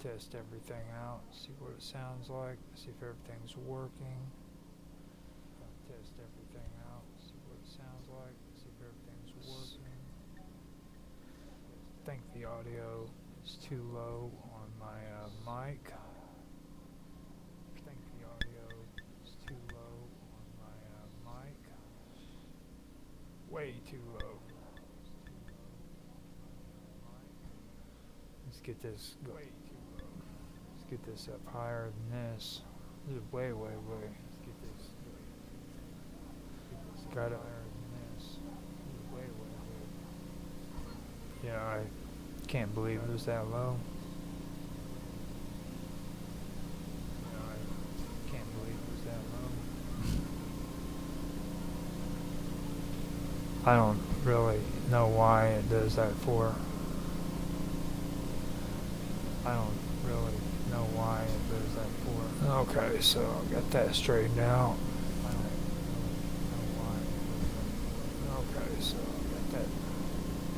Test everything out, see what it sounds like, see if everything's working. Test everything out, see what it sounds like, see if everything's working. I think the audio is too low on my mic. I think the audio is too low on my mic. Way too low. Let's get this go. Let's get this up higher than this. This is way. Let's get this. Got it higher than this. This is way. Yeah, I can't believe it was that low. Yeah, I can't believe it was that low. I don't really know why it does that for. I don't really know why it does that for. Okay, so I got that straightened out. I don't really know why it does that for. Okay, so I got that.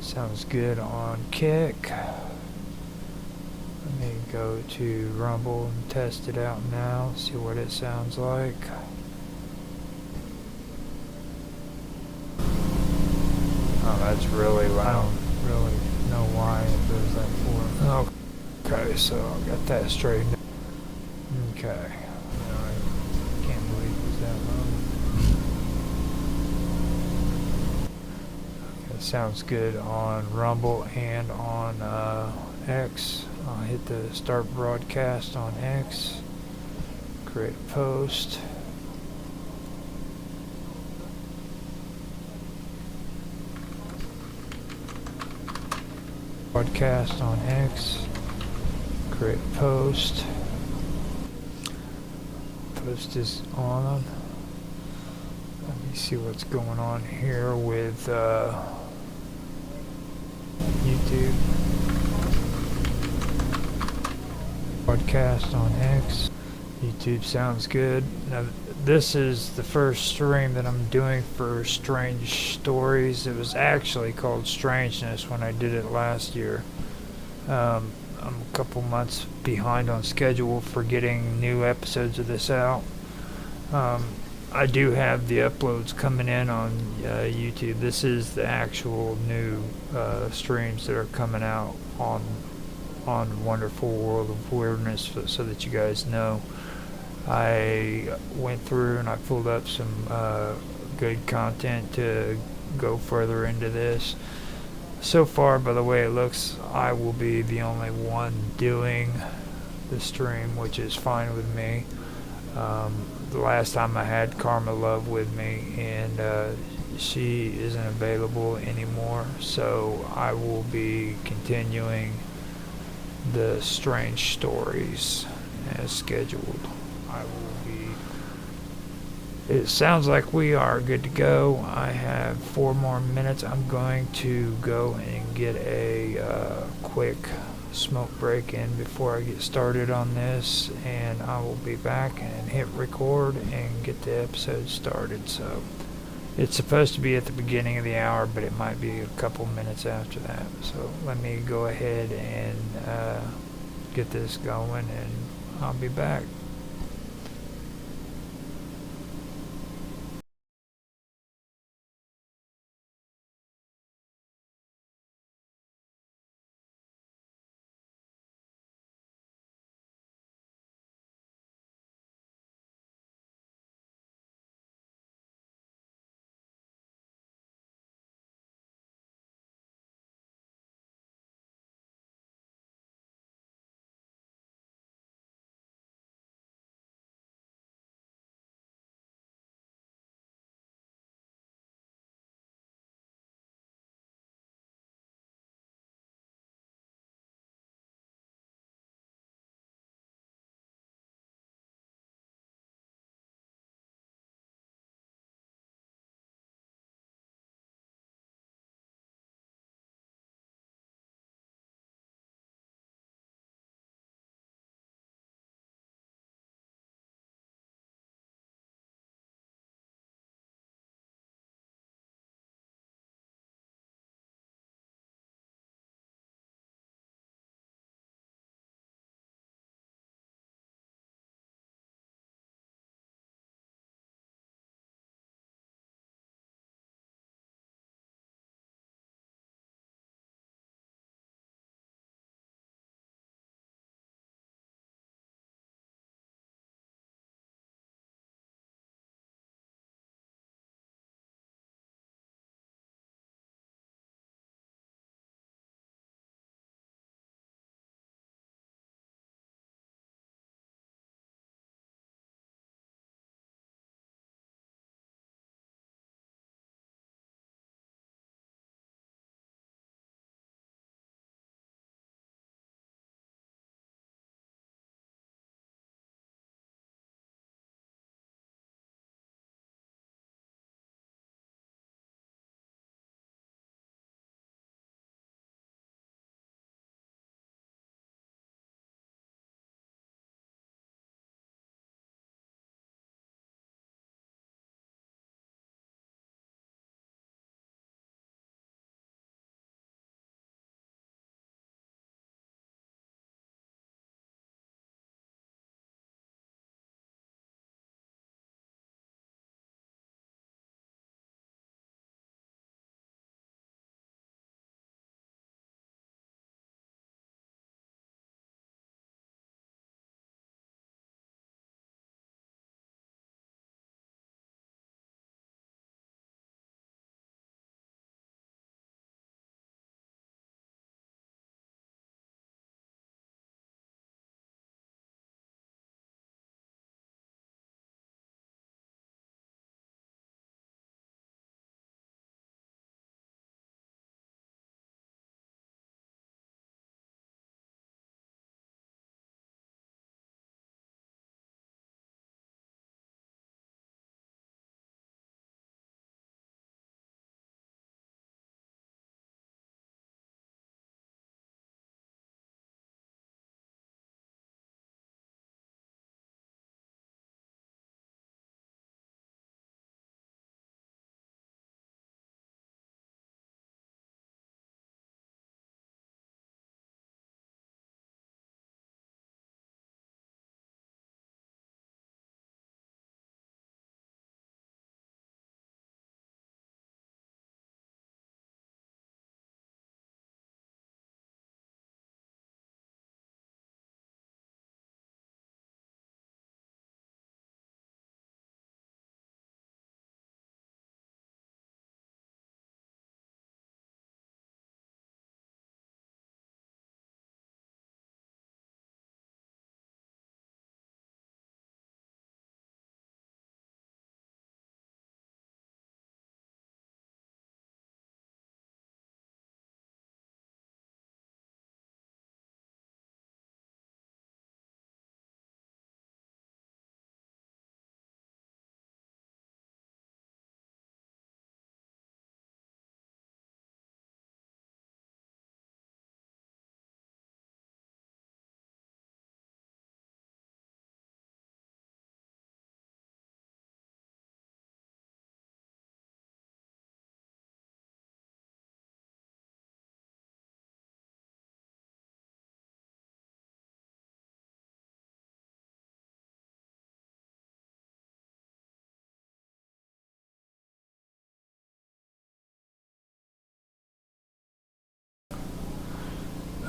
Sounds good on Kick. Let me go to Rumble and test it out now, see what it sounds like. Oh, that's really loud. I don't really know why it does that for. Okay, so I got that straightened. Okay. I can't believe it was that low. It sounds good on Rumble and on X. I'll hit the start broadcast on X. Create a post. Broadcast on X. Create a post. Post is on. Let me see what's going on here with YouTube. Broadcast on X. YouTube sounds good. Now, this is the first stream that I'm doing for Strange Stories. It was actually called Strangeness when I did it last year. I'm a couple months behind on schedule for getting new episodes of this out. I do have the uploads coming in on YouTube. This is the actual new streams that are coming out on Wonderful World of Weirdness, so that you guys know. I went through and I pulled up some good content to go further into this. So far, by the way it looks, I will be the only one doing the stream, which is fine with me. The last time I had Karma Love with me, and she isn't available anymore, so I will be continuing the Strange Stories as scheduled. I will be. It sounds like we are good to go. I have 4 more minutes. I'm going to go and get a quick smoke break in before I get started on this, and I will be back and hit record and get the episode started. So it's supposed to be at the beginning of the hour, but it might be a couple minutes after that. So let me go ahead and get this going, and I'll be back.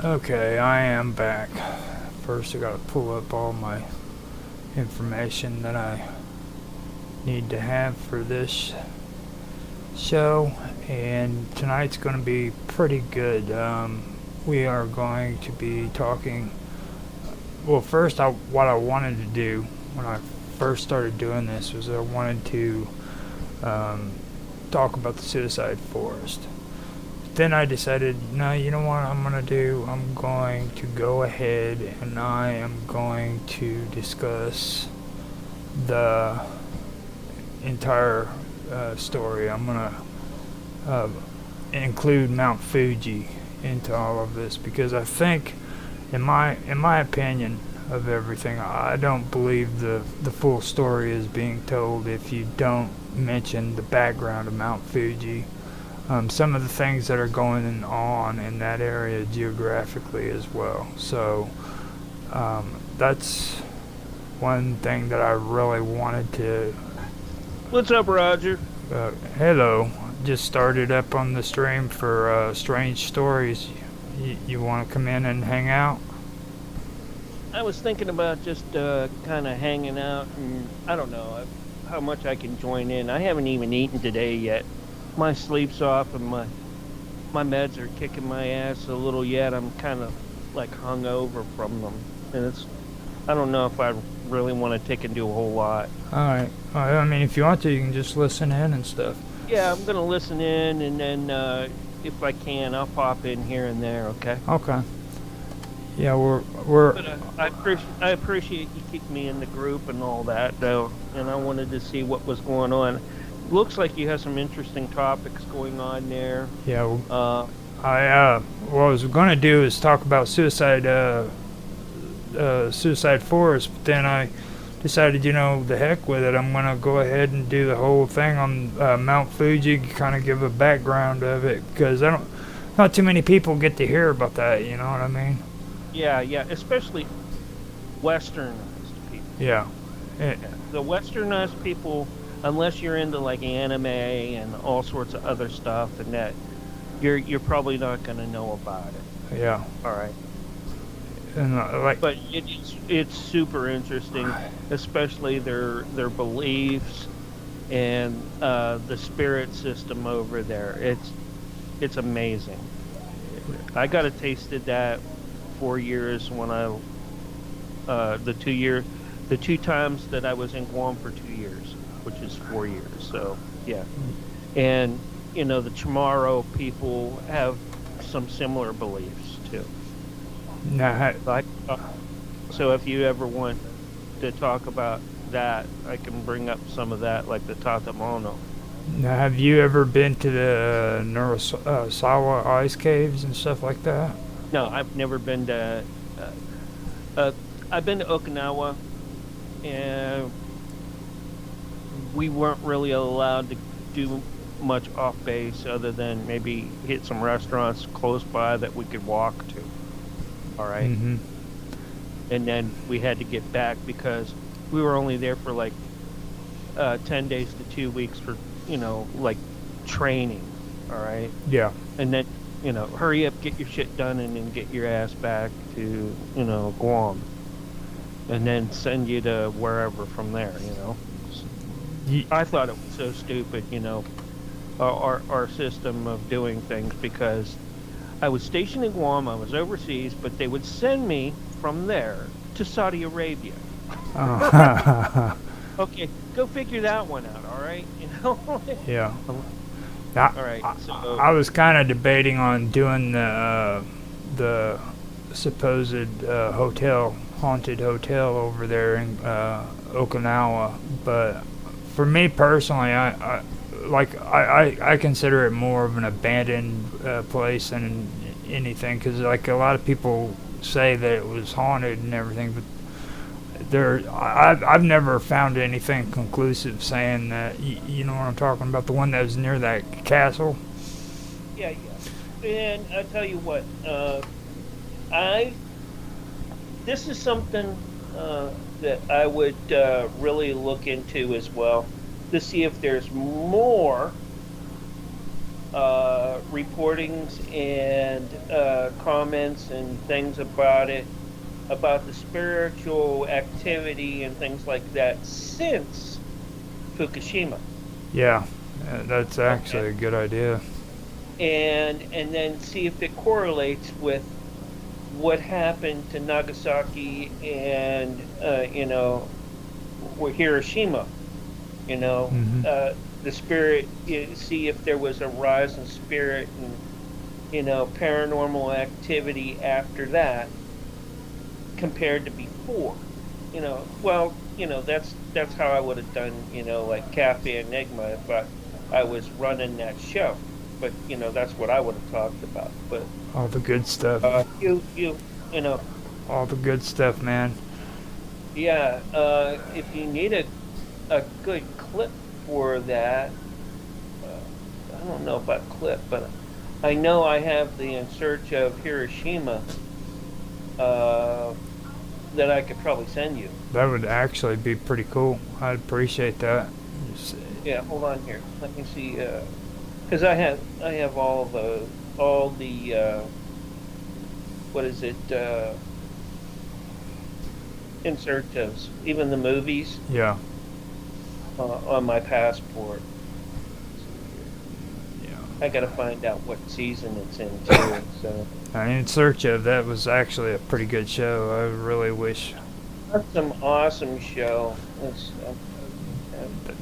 Okay, I am back. First, I gotta pull up all my information that I need to have for this show, and tonight's gonna be pretty good. We are going to be talking. Well, first, what I wanted to do when I first started doing this was I wanted to talk about the suicide forest. Then I decided, no, you know what I'm going to do? I'm going to go ahead and I am going to discuss the entire story. I'm going to include Mount Fuji into all of this because I think, in my opinion of everything, I don't believe the full story is being told if you don't mention the background of Mount Fuji. Some of the things that are going on in that area geographically as well. So that's one thing that I really wanted to... What's up, Roger? Hello. Just started up on the stream for Strange Stories. You want to come in and hang out? I was thinking about just kind of hanging out, and I don't know how much I can join in. I haven't even eaten today yet. My sleep's off and my meds are kicking my ass a little yet. I'm kind of like hungover from them, and I don't know if I really want to take and do a whole lot. Alright. I mean, if you want to, you can just listen in and stuff. Yeah, I'm gonna listen in, and then if I can, I'll pop in here and there. Okay. Okay. Yeah, we're. But I appreciate you keeping me in the group and all that, though, and I wanted to see what was going on. Looks like you have some interesting topics going on there. Yeah. What I was going to do is talk about suicide forest, but then I decided, the heck with it. I'm going to go ahead and do the whole thing on Mount Fuji, kind of give a background of it, because not too many people get to hear about that, you know what I mean? Yeah, especially westernized people. Yeah. The westernized people, unless you're into like anime and all sorts of other stuff, and that you're probably not going to know about it. Yeah. All right. And but it's super interesting, especially their beliefs and the spirit system over there. It's amazing. I got a taste of that 4 years when the 2 times that I was in Guam for 2 years, which is 4 years. So yeah, and the Chamorro people have some similar beliefs too. Nah. So if you ever want to talk about that, I can bring up some of that, like the Tatamono. Now, have you ever been to the Nurasawa ice caves and stuff like that? No, I've never been to. I've been to Okinawa, and we weren't really allowed to do much off base other than maybe hit some restaurants close by that we could walk to. All right. Mm-hmm. And then we had to get back because we were only there for like 10 days to 2 weeks for like training. All right. Yeah. And then hurry up, get your shit done, and then get your ass back to Guam, and then send you to wherever from there. I thought it was so stupid, our system of doing things, because I was stationed in Guam, I was overseas, but they would send me from there to Saudi Arabia. Oh. Okay, go figure that one out, all right? Yeah. All right. So I was kind of debating on doing the supposed haunted hotel over there in Okinawa, but for me personally, I consider it more of an abandoned place than anything, because like a lot of people say that it was haunted and everything, but I've never found anything conclusive saying that. You know what I'm talking about? The one that was near that castle. Yeah. And I tell you what, this is something that I would really look into as well, to see if there's more reportings and comments and things about it, about the spiritual activity and things like that since Fukushima. Yeah, that's actually a good idea. And then see if it correlates with what happened to Nagasaki and or Hiroshima. Mm-hmm. The spirit. See if there was a rise in spirit and paranormal activity after that compared to before. That's how I would have done. Like Cafe Enigma if I was running that show. But that's what I would have talked about. But All the good stuff. you know All the good stuff, man. yeah. If you need a good clip for that, I don't know about clip, but I know I have the In Search of Hiroshima that I could probably send you. That would actually be pretty cool. I'd appreciate that. Yeah, hold on here. Let me see. Because I have all the what is it? In Search of, even the movies Yeah. on my passport. Yeah. I gotta find out what season it's in too. So In Search of, that was actually a pretty good show. I really wish. that's some awesome show.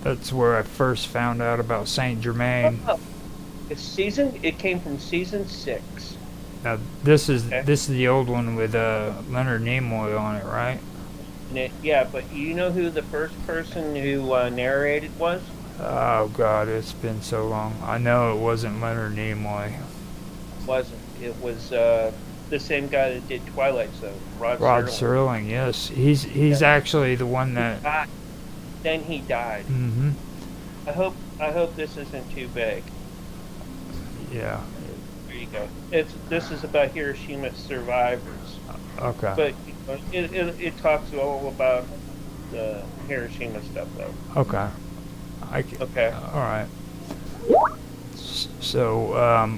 That's where I first found out about Saint Germain. It came from season 6. Now this is Okay. the old one with Leonard Nimoy on it, right? Yeah, but you know who the first person who narrated was? Oh God, it's been so long. I know it wasn't Leonard Nimoy. Wasn't. It was the same guy that did Twilight Zone, Rod Serling, yes. He's actually the one that. Then he died. Mm-hmm. I hope this isn't too big. Yeah. There you go. This is about Hiroshima survivors, Okay. but it talks all about the Hiroshima stuff though. Okay. Okay. All right. So,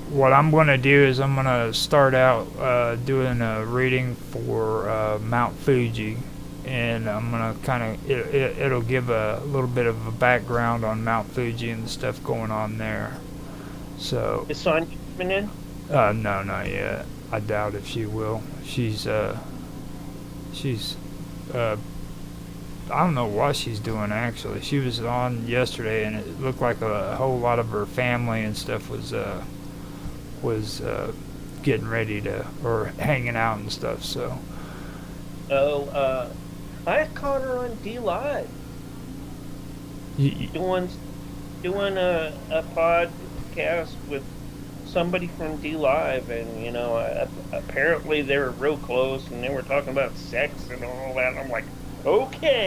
what I'm going to do is I'm going to start out doing a reading for Mount Fuji, and I'm going to kind of it'll give a little bit of a background on Mount Fuji and the stuff going on there. So. Is Sonya coming in? No, not yet. I doubt if she will. She's I don't know what she's doing actually. She was on yesterday, and it looked like a whole lot of her family and stuff was getting ready to, or hanging out and stuff. So. Oh, I caught her on D Live doing a podcast with somebody from D Live, and apparently they were real close, and they were talking about sex and all that. And I'm like, okay,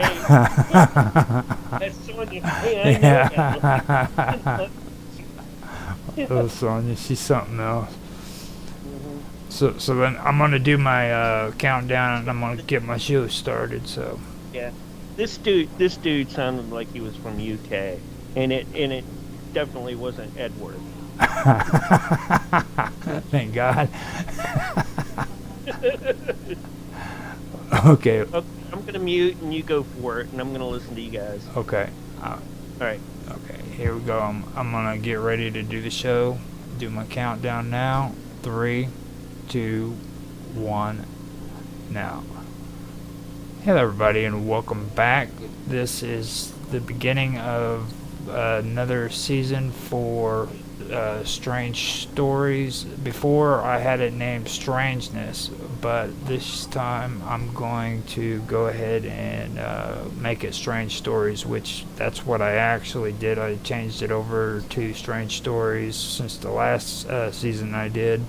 that's Sonya. Hey, I know. Oh, Sonya, she's something else. Mhm. So then I'm gonna do my countdown, and I'm gonna get my show started. So. Yeah, this dude sounded like he was from UK, and it definitely wasn't Edward. Thank God. Okay. I'm gonna mute and you go for it, and I'm gonna listen to you guys. Okay. All right. Okay. Here we go. I'm gonna get ready to do the show. Do my countdown now. 3, 2, 1. Now. Hello, everybody, and welcome back. This is the beginning of another season for Strange Stories. Before, I had it named Strangeness, but this time I'm going to go ahead and make it Strange Stories, which that's what I actually did. I changed it over to Strange Stories since the last season I did.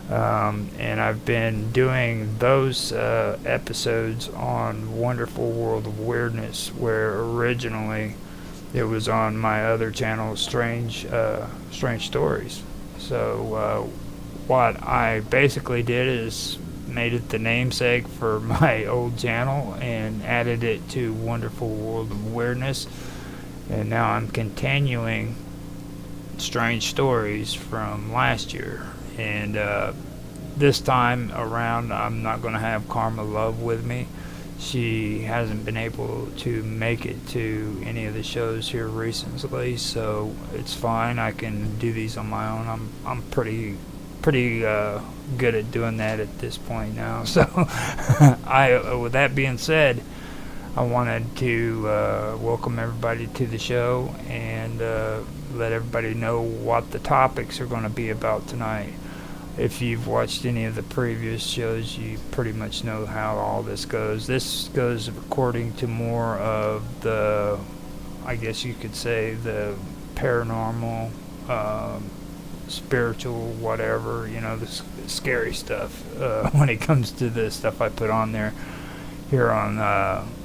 And I've been doing those episodes on Wonderful World of Weirdness, where originally it was on my other channel, Strange Stories. So what I basically did is made it the namesake for my old channel and added it to Wonderful World of Weirdness, and now I'm continuing strange stories from last year. And this time around, I'm not going to have Karma Love with me. She hasn't been able to make it to any of the shows here recently, so it's fine. I can do these on my own. I'm pretty good at doing that at this point now. So, with that being said, I wanted to welcome everybody to the show and let everybody know what the topics are going to be about tonight. If you've watched any of the previous shows, you pretty much know how all this goes. This goes according to more of the, I guess you could say, the paranormal, spiritual, whatever, the scary stuff when it comes to the stuff I put on there here on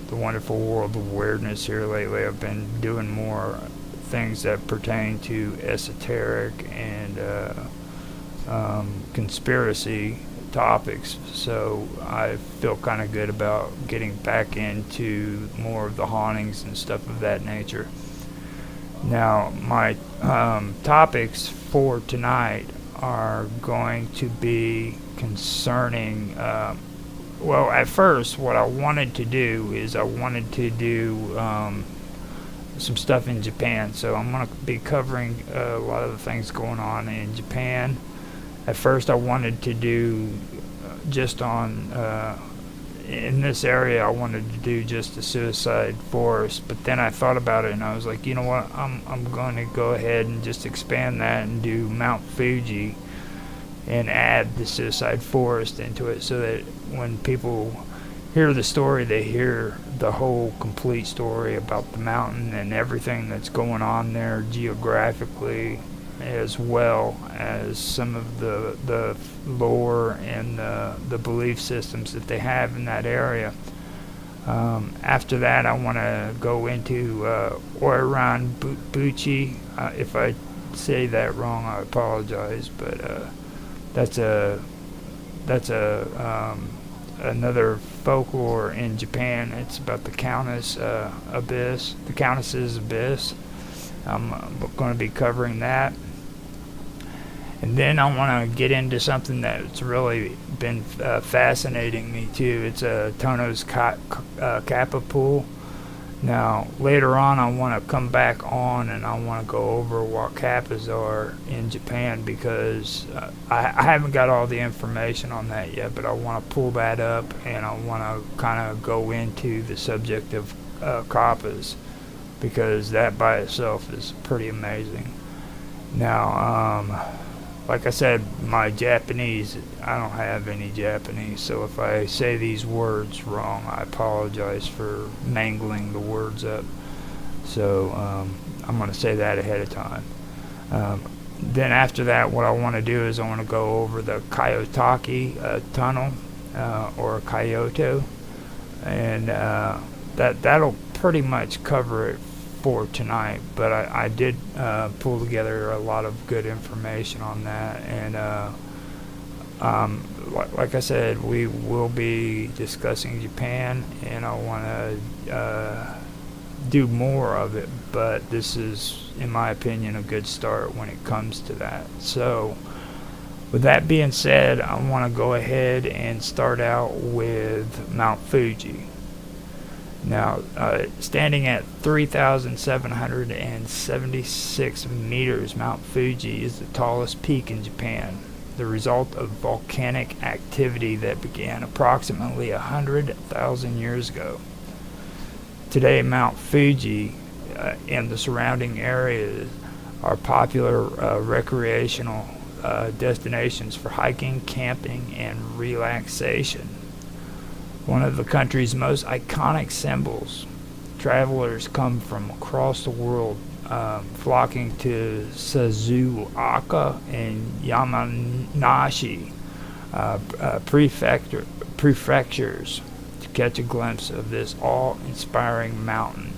the wonderful world of weirdness here lately. I've been doing more things that pertain to esoteric and conspiracy topics, so I feel kind of good about getting back into more of the hauntings and stuff of that nature. Now, my topics for tonight are going to be concerning, well, at first, what I wanted to do is I wanted to do some stuff in Japan, so I'm going to be covering a lot of the things going on in Japan. At first, I wanted to do just on, in this area, I wanted to do just the suicide forest, but then I thought about it and I was like, you know what, I'm going to go ahead and just expand that and do Mount Fuji and add the suicide forest into it, so that when people hear the story, they hear the whole complete story about the mountain and everything that's going on there geographically, as well as some of the lore and the belief systems that they have in that area. After that, I want to go into Oiran Buchi. If I say that wrong, I apologize, but that's another folklore in Japan. It's about the Countess Abyss, the Countess's Abyss. I'm going to be covering that. And then I want to get into something that's really been fascinating me too. It's a Tono's Kappa pool. Now, later on, I want to come back on and I want to go over what Kappas are in Japan, because I haven't got all the information on that yet, but I want to pull that up and I want to kind of go into the subject of Kappas, because that by itself is pretty amazing. Now, like I said, my Japanese, I don't have any Japanese, so if I say these words wrong, I apologize for mangling the words up. So I'm going to say that ahead of time. Then after that, what I want to do is I want to go over the Kyoto tunnel, or Kyoto, and that'll pretty much cover it for tonight, but I did pull together a lot of good information on that, and like I said, we will be discussing Japan, and I want to do more of it, but this is, in my opinion, a good start when it comes to that. So with that being said, I want to go ahead and start out with Mount Fuji. Now, standing at 3,776 meters, Mount Fuji is the tallest peak in Japan, the result of volcanic activity that began approximately 100,000 years ago. Today, Mount Fuji and the surrounding areas are popular recreational destinations for hiking, camping, and relaxation. One of the country's most iconic symbols. Travelers come from across the world, flocking to Suzuoka and Yamanashi prefectures to catch a glimpse of this awe-inspiring mountain.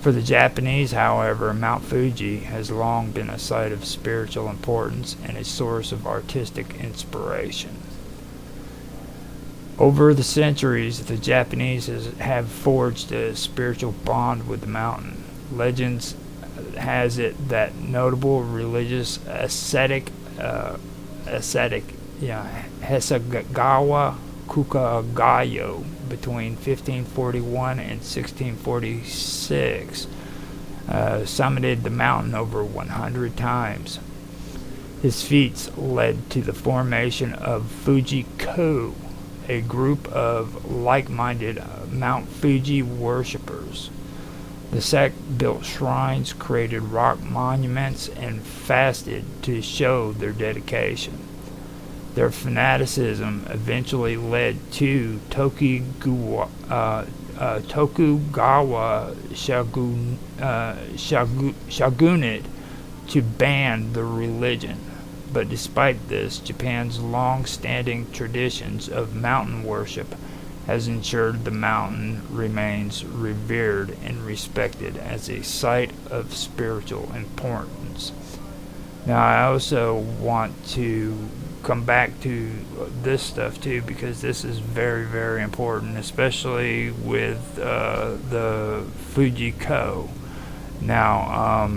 For the Japanese, however, Mount Fuji has long been a site of spiritual importance and a source of artistic inspiration. Over the centuries, the Japanese have forged a spiritual bond with the mountain. Legends has it that notable religious ascetic, Hasegawa Kukagayo, between 1541 and 1646, summited the mountain over 100 times. His feats led to the formation of Fuji-ko, a group of like-minded Mount Fuji worshippers. The sect built shrines, created rock monuments, and fasted to show their dedication. Their fanaticism eventually led to Tokugawa shogunate to ban the religion. But despite this, Japan's long-standing traditions of mountain worship has ensured the mountain remains revered and respected as a site of spiritual importance. Now, I also want to come back to this stuff too, because this is very, very important, especially with the Fuji-ko. Now,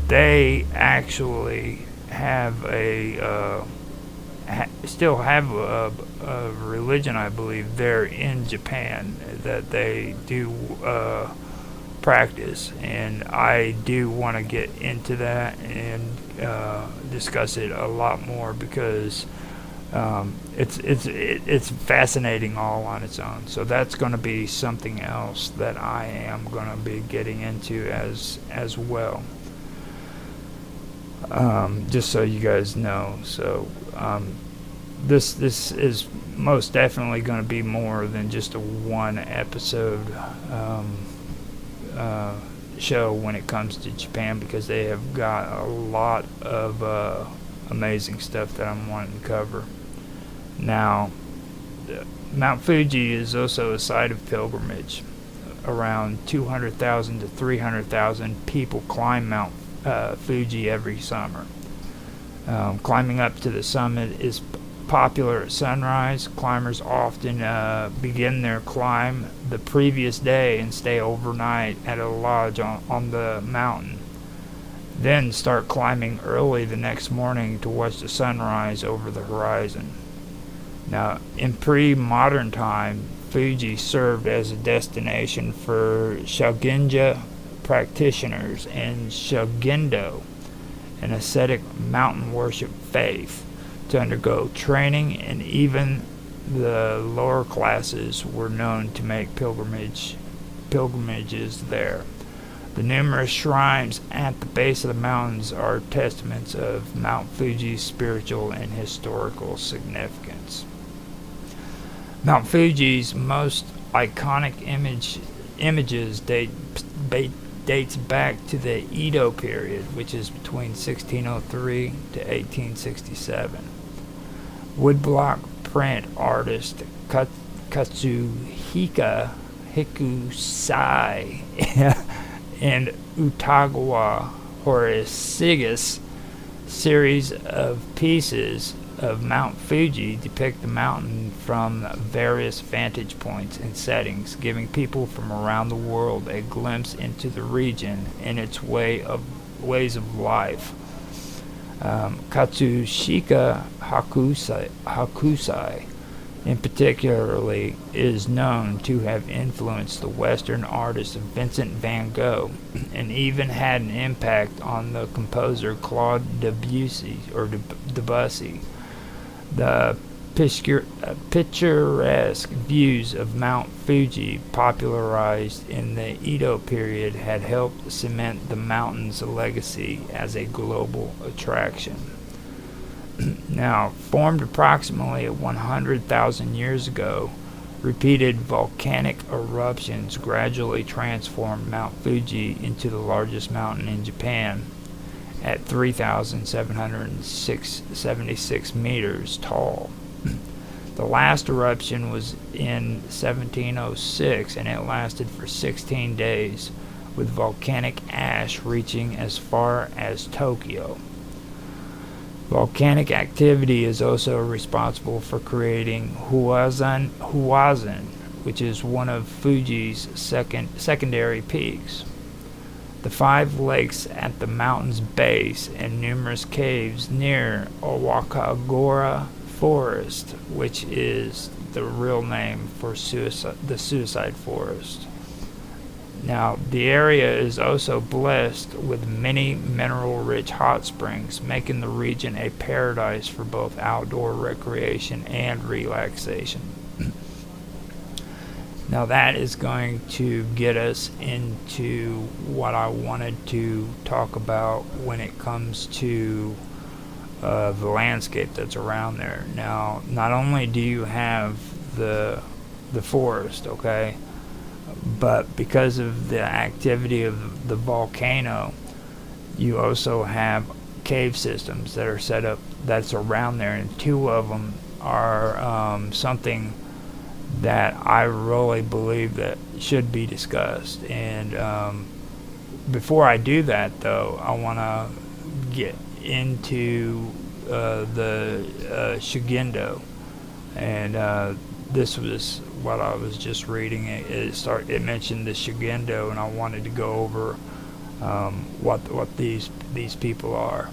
they actually have still have a religion, I believe, there in Japan that they do practice, and I do want to get into that and discuss it a lot more, because it's fascinating all on its own. So that's going to be something else that I am going to be getting into as well. Just so you guys know. So this is most definitely going to be more than just a one episode show when it comes to Japan, because they have got a lot of amazing stuff that I'm wanting to cover. Now, Mount Fuji is also a site of pilgrimage. Around 200,000 to 300,000 people climb Mount Fuji every summer. Climbing up to the summit is popular at sunrise. Climbers often begin their climb the previous day and stay overnight at a lodge on the mountain. Then start climbing early the next morning to watch the sunrise over the horizon. Now, in pre-modern time, Fuji served as a destination for Shoginja practitioners and Shogendo, an ascetic mountain worship faith, to undergo training, and even the lower classes were known to make pilgrimages there. The numerous shrines at the base of the mountains are testaments of Mount Fuji's spiritual and historical significance. Mount Fuji's most iconic images dates back to the Edo period, which is between 1603 to 1867. Woodblock print artist Katsuhika Hikusai and Utagawa Horicigus series of pieces of Mount Fuji depict the mountain from various vantage points and settings, giving people from around the world a glimpse into the region and its ways of life. Katsushika Hakusai in particularly is known to have influenced the Western artist Vincent van Gogh, and even had an impact on the composer Claude Debussy. The picturesque views of Mount Fuji, popularized in the Edo period, had helped cement the mountain's legacy as a global attraction. Now, formed approximately 100,000 years ago, repeated volcanic eruptions gradually transformed Mount Fuji into the largest mountain in Japan, at 3,776 meters tall. The last eruption was in 1706, and it lasted for 16 days, with volcanic ash reaching as far as Tokyo. Volcanic activity is also responsible for creating Huazan, which is one of Fuji's secondary peaks. the 5 lakes at the mountain's base, and numerous caves near Owakagora Forest, which is the real name for the Suicide Forest. Now, the area is also blessed with many mineral-rich hot springs, making the region a paradise for both outdoor recreation and relaxation. Now, that is going to get us into what I wanted to talk about when it comes to the landscape that's around there. Now, not only do you have the forest, okay, but because of the activity of the volcano, you also have cave systems that are set up that's around there, and 2 of them are something that I really believe that should be discussed. And before I do that, though, I want to get into the Shugendo, and this was what I was just reading. It mentioned the Shugendo, and I wanted to go over what these people are.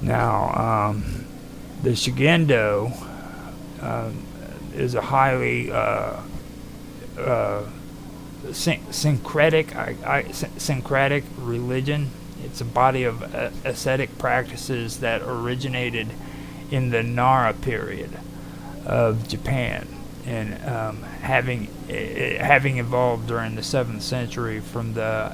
Now, the Shugendo is a highly syncretic religion. It's a body of ascetic practices that originated in the Nara period of Japan, and having evolved during the 7th century from the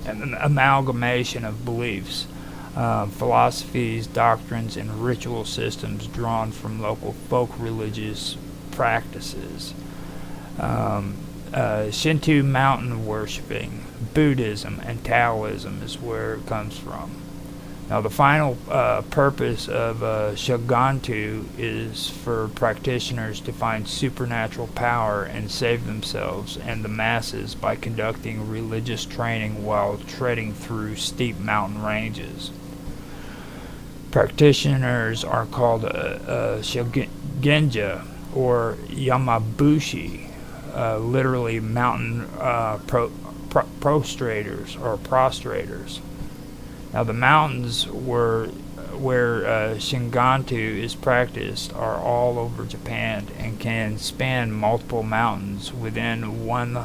amalgamation of beliefs, philosophies, doctrines, and ritual systems drawn from local folk religious practices. Shinto mountain worshipping, Buddhism, and Taoism is where it comes from. Now, the final purpose of Shogantu is for practitioners to find supernatural power and save themselves and the masses by conducting religious training while treading through steep mountain ranges. Practitioners are called Shogenja or Yamabushi, literally mountain prostrators or prostrators. Now, the mountains where Shingantu is practiced are all over Japan and can span multiple mountains within one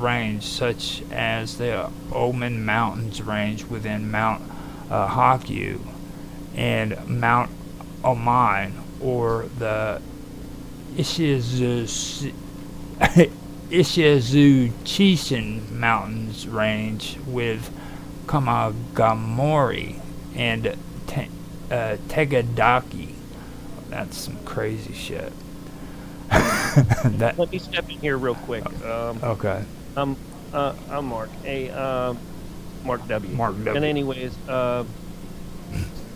range, such as the Oman Mountains range within Mount Hakyu and Mount Oman, or the Ishizuchishin Mountains range with Kamagamori and Tegadaki. That's some crazy shit. Let me step in here real quick. Okay. I'm Mark. Mark W. Mark W. And anyways,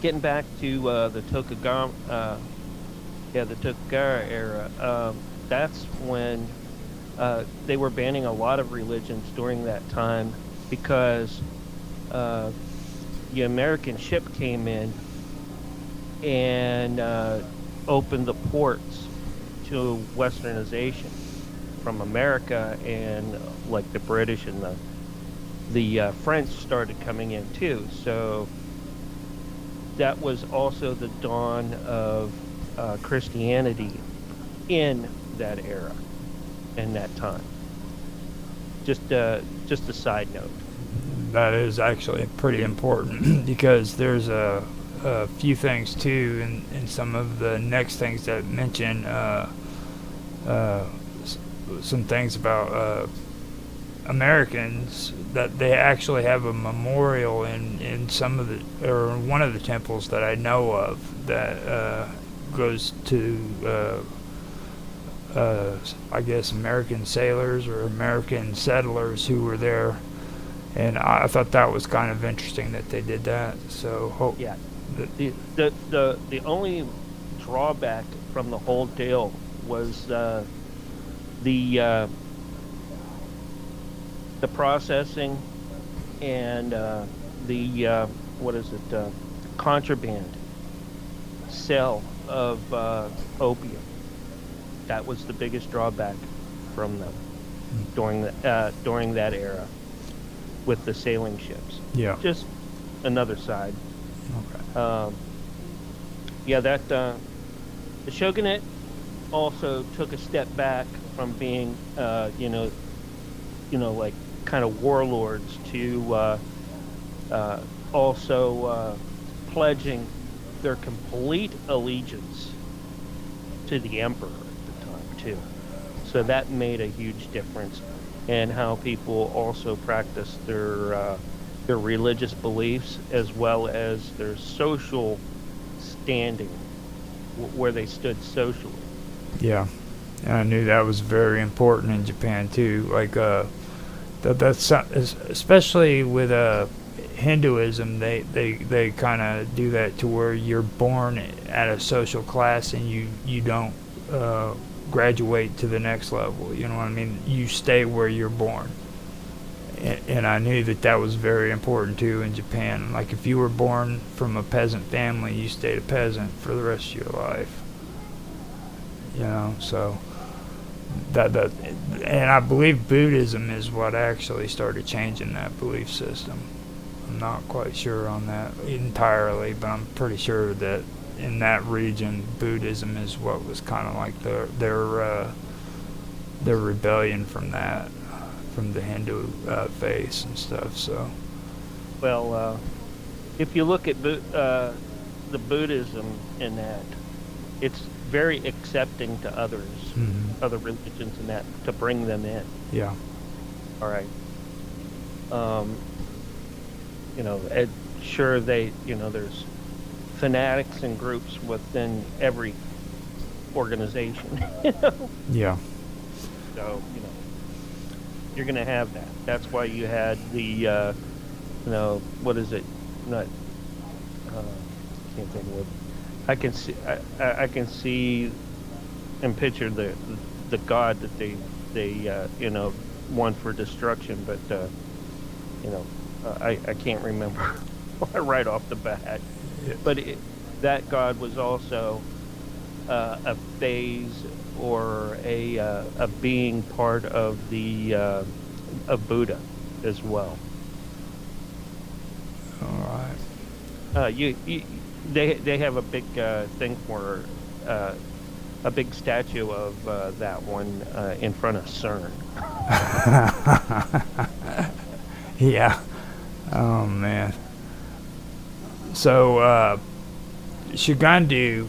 getting back to the Tokugawa, the Tokugawa era. That's when they were banning a lot of religions during that time because the American ship came in and opened the ports to westernization from America, and like the British and the French started coming in too. So that was also the dawn of Christianity in that era, in that time. Just a side note. That is actually pretty important because there's a few things too, and some of the next things that mention some things about Americans, that they actually have a memorial in some of the, or one of the temples that I know of, that goes to I guess American sailors or American settlers who were there, and I thought that was kind of interesting that they did that. So yeah, the only drawback from the whole deal was the processing and the contraband sale of opium. That was the biggest drawback from them during that era. with the sailing ships. Yeah. Just another side. Okay. Yeah, that the shogunate also took a step back from being, like kind of warlords to also pledging their complete allegiance to the emperor at the time too. So that made a huge difference in how people also practiced their religious beliefs as well as their social standing, where they stood socially. Yeah. And I knew that was very important in Japan too. Like that's especially with Hinduism, they kind of do that to where you're born at a social class and you don't graduate to the next level. You know what I mean? You stay where you're born. And I knew that was very important too in Japan. Like if you were born from a peasant family, you stayed a peasant for the rest of your life. You know, so that and I believe Buddhism is what actually started changing that belief system. I'm not quite sure on that entirely, but I'm pretty sure that in that region, Buddhism is what was kind of like their rebellion from the Hindu faith and stuff. So, well, if you look at the Buddhism in that, it's very accepting to others, other religions, and that to bring them in. Yeah. All right. Sure, there's fanatics and groups within every organization. Yeah. So you're going to have that. That's why you had the what is it? Not can't think of it. I can see and picture the god that they want for destruction, but I can't remember right off the bat. Yeah. But that god was also a phase or a being part of the of Buddha as well. All right. They have a big thing for a big statue of that one in front of CERN. Yeah. Oh man. So Shigandu,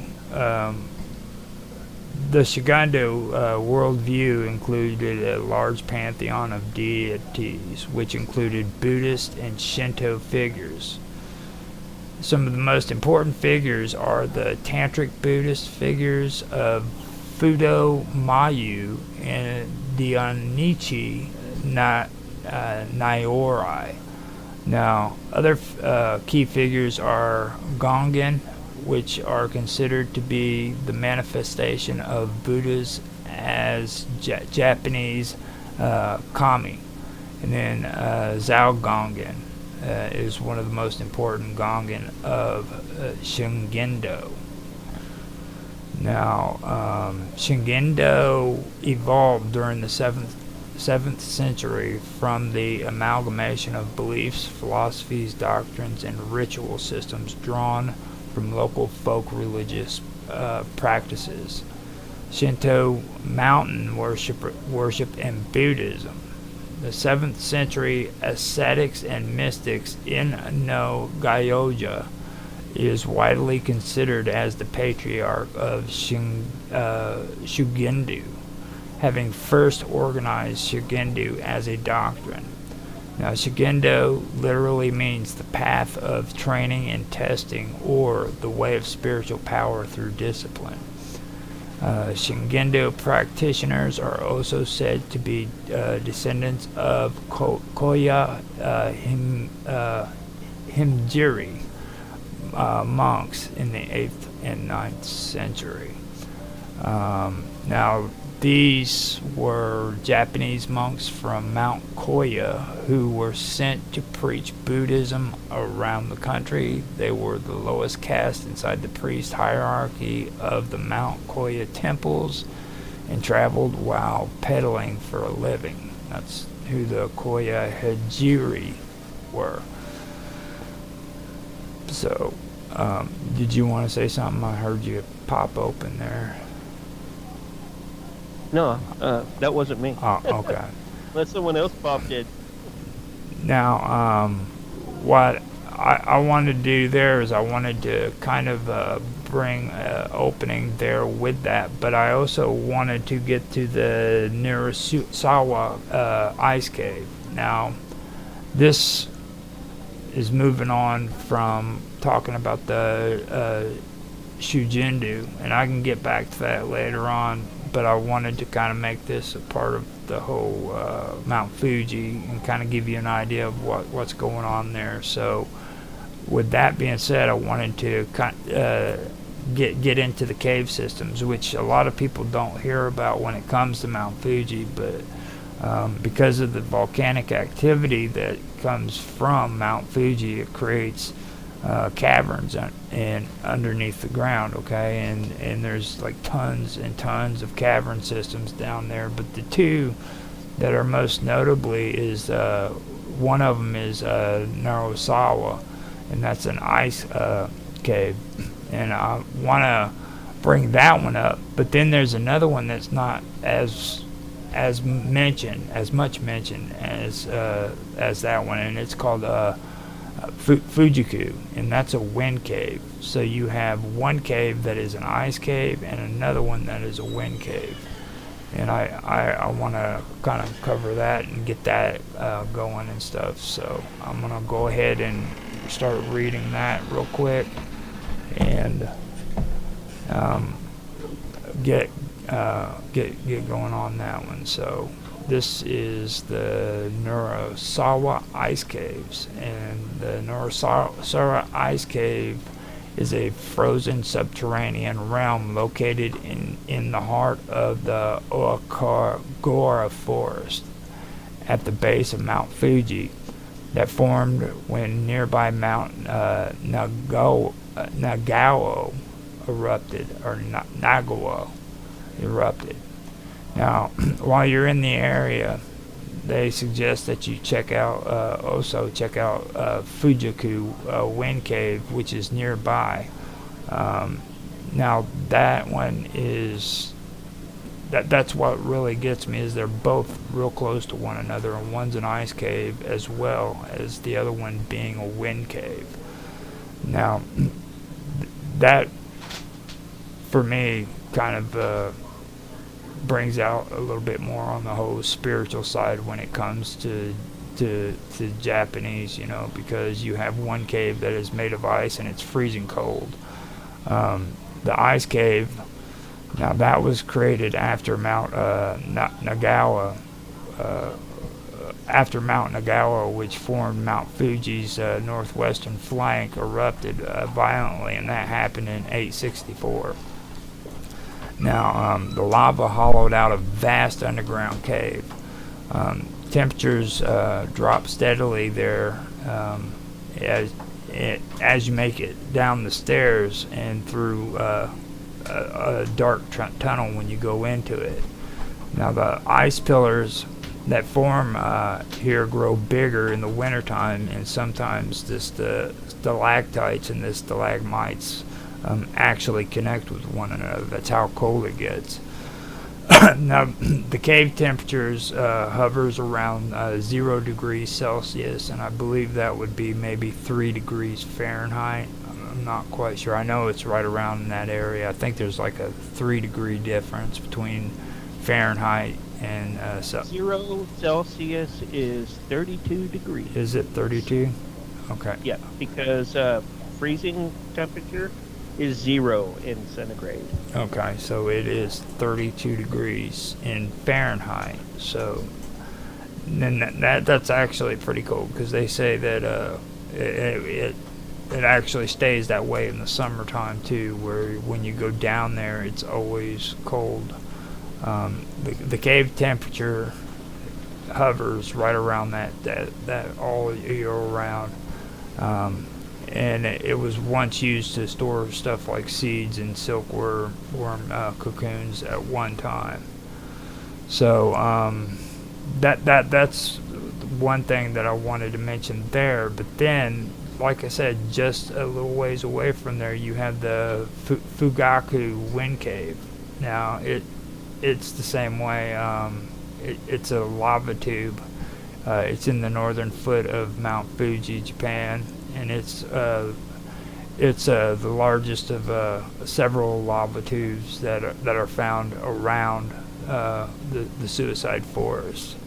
the Shigandu worldview included a large pantheon of deities, which included Buddhist and Shinto figures. Some of the most important figures are the Tantric Buddhist figures of Fudo Mayu and Dionichi Nyorai. Now, other key figures are Gongen, which are considered to be the manifestation of Buddhas as Japanese kami. And then Zhao Gongen is one of the most important Gongen of Shingendo. Now, Shingendo evolved during the 7th century from the amalgamation of beliefs, philosophies, doctrines, and ritual systems drawn from local folk religious practices. Shinto mountain worship and Buddhism. The 7th century ascetics and mystics in no Gyoja is widely considered as the patriarch of Shugendu, having first organized Shugendu as a doctrine. Now, Shugendo literally means the path of training and testing, or the way of spiritual power through discipline. Shugendo practitioners are also said to be descendants of Koya Himjiri monks in the 8th and 9th century. Now, these were Japanese monks from Mount Koya who were sent to preach Buddhism around the country. They were the lowest caste inside the priest hierarchy of the Mount Koya temples and traveled while peddling for a living. That's who the Koya Hejiri were. So, did you want to say something? I heard you pop open there. No, that wasn't me. Oh, okay. Unless someone else popped in. Now, what I wanted to do there is I wanted to kind of bring opening there with that, but I also wanted to get to the Nirasawa ice cave. Now, this is moving on from talking about the Shujindu, and I can get back to that later on, but I wanted to kind of make this a part of the whole Mount Fuji and kind of give you an idea of what's going on there. So with that being said, I wanted to get into the cave systems, which a lot of people don't hear about when it comes to Mount Fuji, but because of the volcanic activity that comes from Mount Fuji, it creates caverns and underneath the ground, okay, and there's like tons and tons of cavern systems down there. But the two that are most notably is one of them is Narasawa, and that's an ice cave, and I want to bring that one up. But then there's another one that's not as much mentioned as that one, and it's called Fujiku, and that's a wind cave. So you have one cave that is an ice cave and another one that is a wind cave, and I want to kind of cover that and get that going and stuff. So I'm gonna go ahead and start reading that real quick and get going on that one. So this is the Narasawa Ice Caves, and the Narasawa Ice Cave is a frozen subterranean realm located in the heart of the Okagora Forest at the base of Mount Fuji that formed when nearby Mount Nagao erupted, or Nagawa erupted. Now, while you're in the area, they suggest that you check out Fujiku Wind Cave, which is nearby. Now, that one is that's what really gets me, is they're both real close to one another, and one's an ice cave as well as the other one being a wind cave. Now, that for me kind of brings out a little bit more on the whole spiritual side when it comes to Japanese, because you have one cave that is made of ice and it's freezing cold. The ice cave, now that was created after Mount Nagawa, which formed Mount Fuji's northwestern flank, erupted violently, and that happened in 864. Now, the lava hollowed out a vast underground cave. Temperatures drop steadily there as you make it down the stairs and through a dark tunnel when you go into it. Now, the ice pillars that form here grow bigger in the wintertime, and sometimes the stalactites and the stalagmites actually connect with one another. That's how cold it gets. Now, the cave temperatures hovers around 0 degrees Celsius, and I believe that would be maybe 3 degrees Fahrenheit. I'm not quite sure. I know it's right around in that area. I think there's like a 3-degree difference between Fahrenheit and 0 Celsius is 32 degrees. Is it 32? Okay. Yeah, because freezing temperature is 0 in centigrade. Okay, so it is 32 degrees in Fahrenheit. So then that's actually pretty cold, because they say that it actually stays that way in the summertime too, where when you go down there it's always cold. The cave temperature hovers right around that all year round. And it was once used to store stuff like seeds and silkworm cocoons at one time. So that's one thing that I wanted to mention there. But then, like I said, just a little ways away from there, you have the Fugaku Wind Cave. Now it's the same way. It's a lava tube. It's in the northern foot of Mount Fuji, Japan, and it's the largest of several lava tubes that are found around the suicide forest.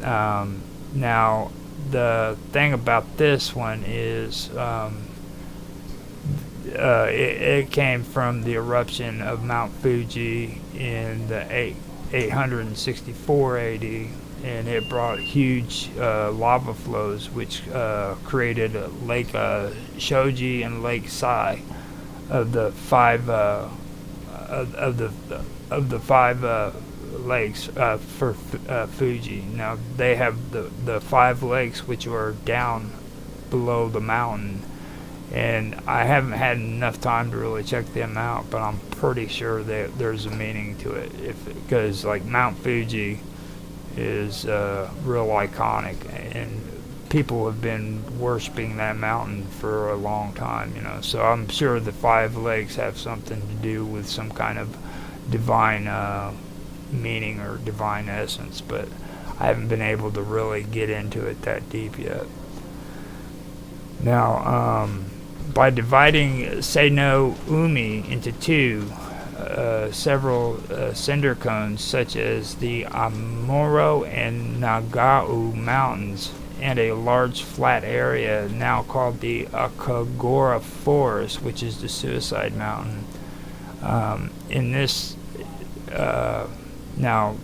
Now, the thing about this one is it came from the eruption of Mount Fuji in the 864 AD, and it brought huge lava flows, which created Lake Shoji and Lake Sai of the five lakes for Fuji. Now they have the 5 lakes which are down below the mountain, and I haven't had enough time to really check them out, but I'm pretty sure that there's a meaning to it, because like Mount Fuji is real iconic, and people have been worshiping that mountain for a long time, so I'm sure the 5 lakes have something to do with some kind of divine meaning or divine essence, but I haven't been able to really get into it that deep yet. Now, by dividing Seino Umi into 2, several cinder cones, such as the Amuro and Nagao mountains, and a large flat area now called the Akagora Forest, which is the Suicide Mountain. In this, now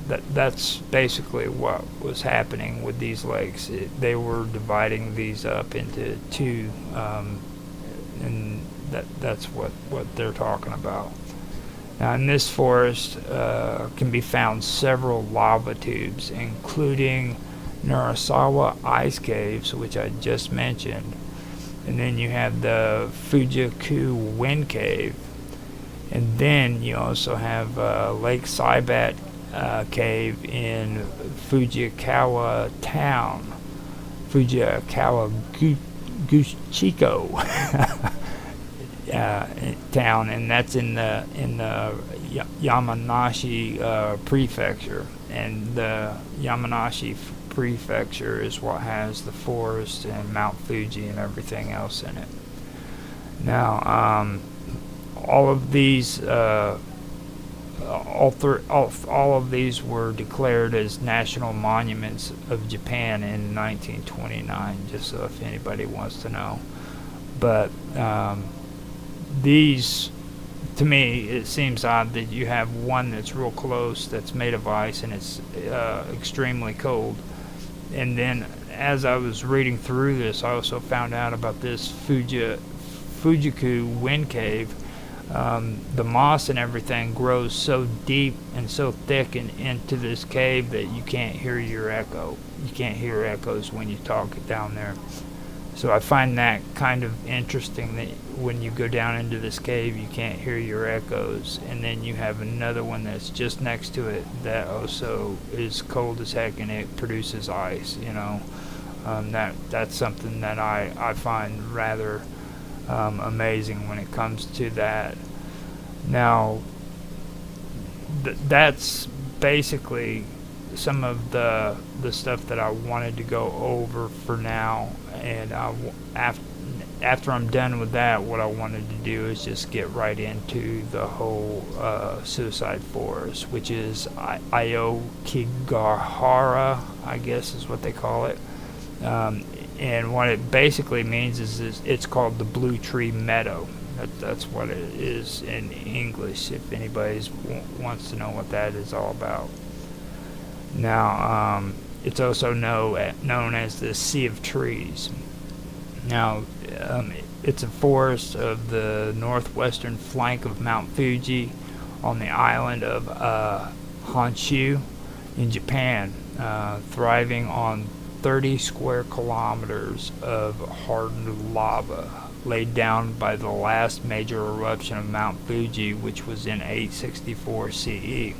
that's basically what was happening with these lakes. They were dividing these up into 2, and that's what they're talking about. Now, in this forest can be found several lava tubes, including Narasawa ice caves, which I just mentioned, and then you have the Fujiku Wind Cave, and then you also have Lake Saibat Cave in Fujikawa Town, Fujikawa Guchiko town, and that's in the Yamanashi prefecture, and the Yamanashi prefecture is what has the forest and Mount Fuji and everything else in it. Now, all of these all of these were declared as national monuments of Japan in 1929, just so if anybody wants to know. But these, to me, it seems odd that you have one that's real close, that's made of ice, and it's extremely cold. And then as I was reading through this, I also found out about this Fujiku Wind Cave. The moss and everything grows so deep and so thick into this cave that you can't hear your echo. You can't hear echoes when you talk down there. So I find that kind of interesting, that when you go down into this cave, you can't hear your echoes. And then you have another one that's just next to it that also is cold as heck, and it produces ice, that's something that I find rather amazing when it comes to that. Now, that's basically some of the stuff that I wanted to go over for now, and after I'm done with that, what I wanted to do is just get right into the whole suicide forest, which is Aokigahara, I guess is what they call it. And what it basically means is it's called the Blue Tree Meadow. That's what it is in English, if anybody wants to know what that is all about. Now, it's also known as the Sea of Trees. Now, it's a forest of the northwestern flank of Mount Fuji on the island of Honshu in Japan, thriving on 30 square kilometers of hardened lava laid down by the last major eruption of Mount Fuji, which was in 864 CE.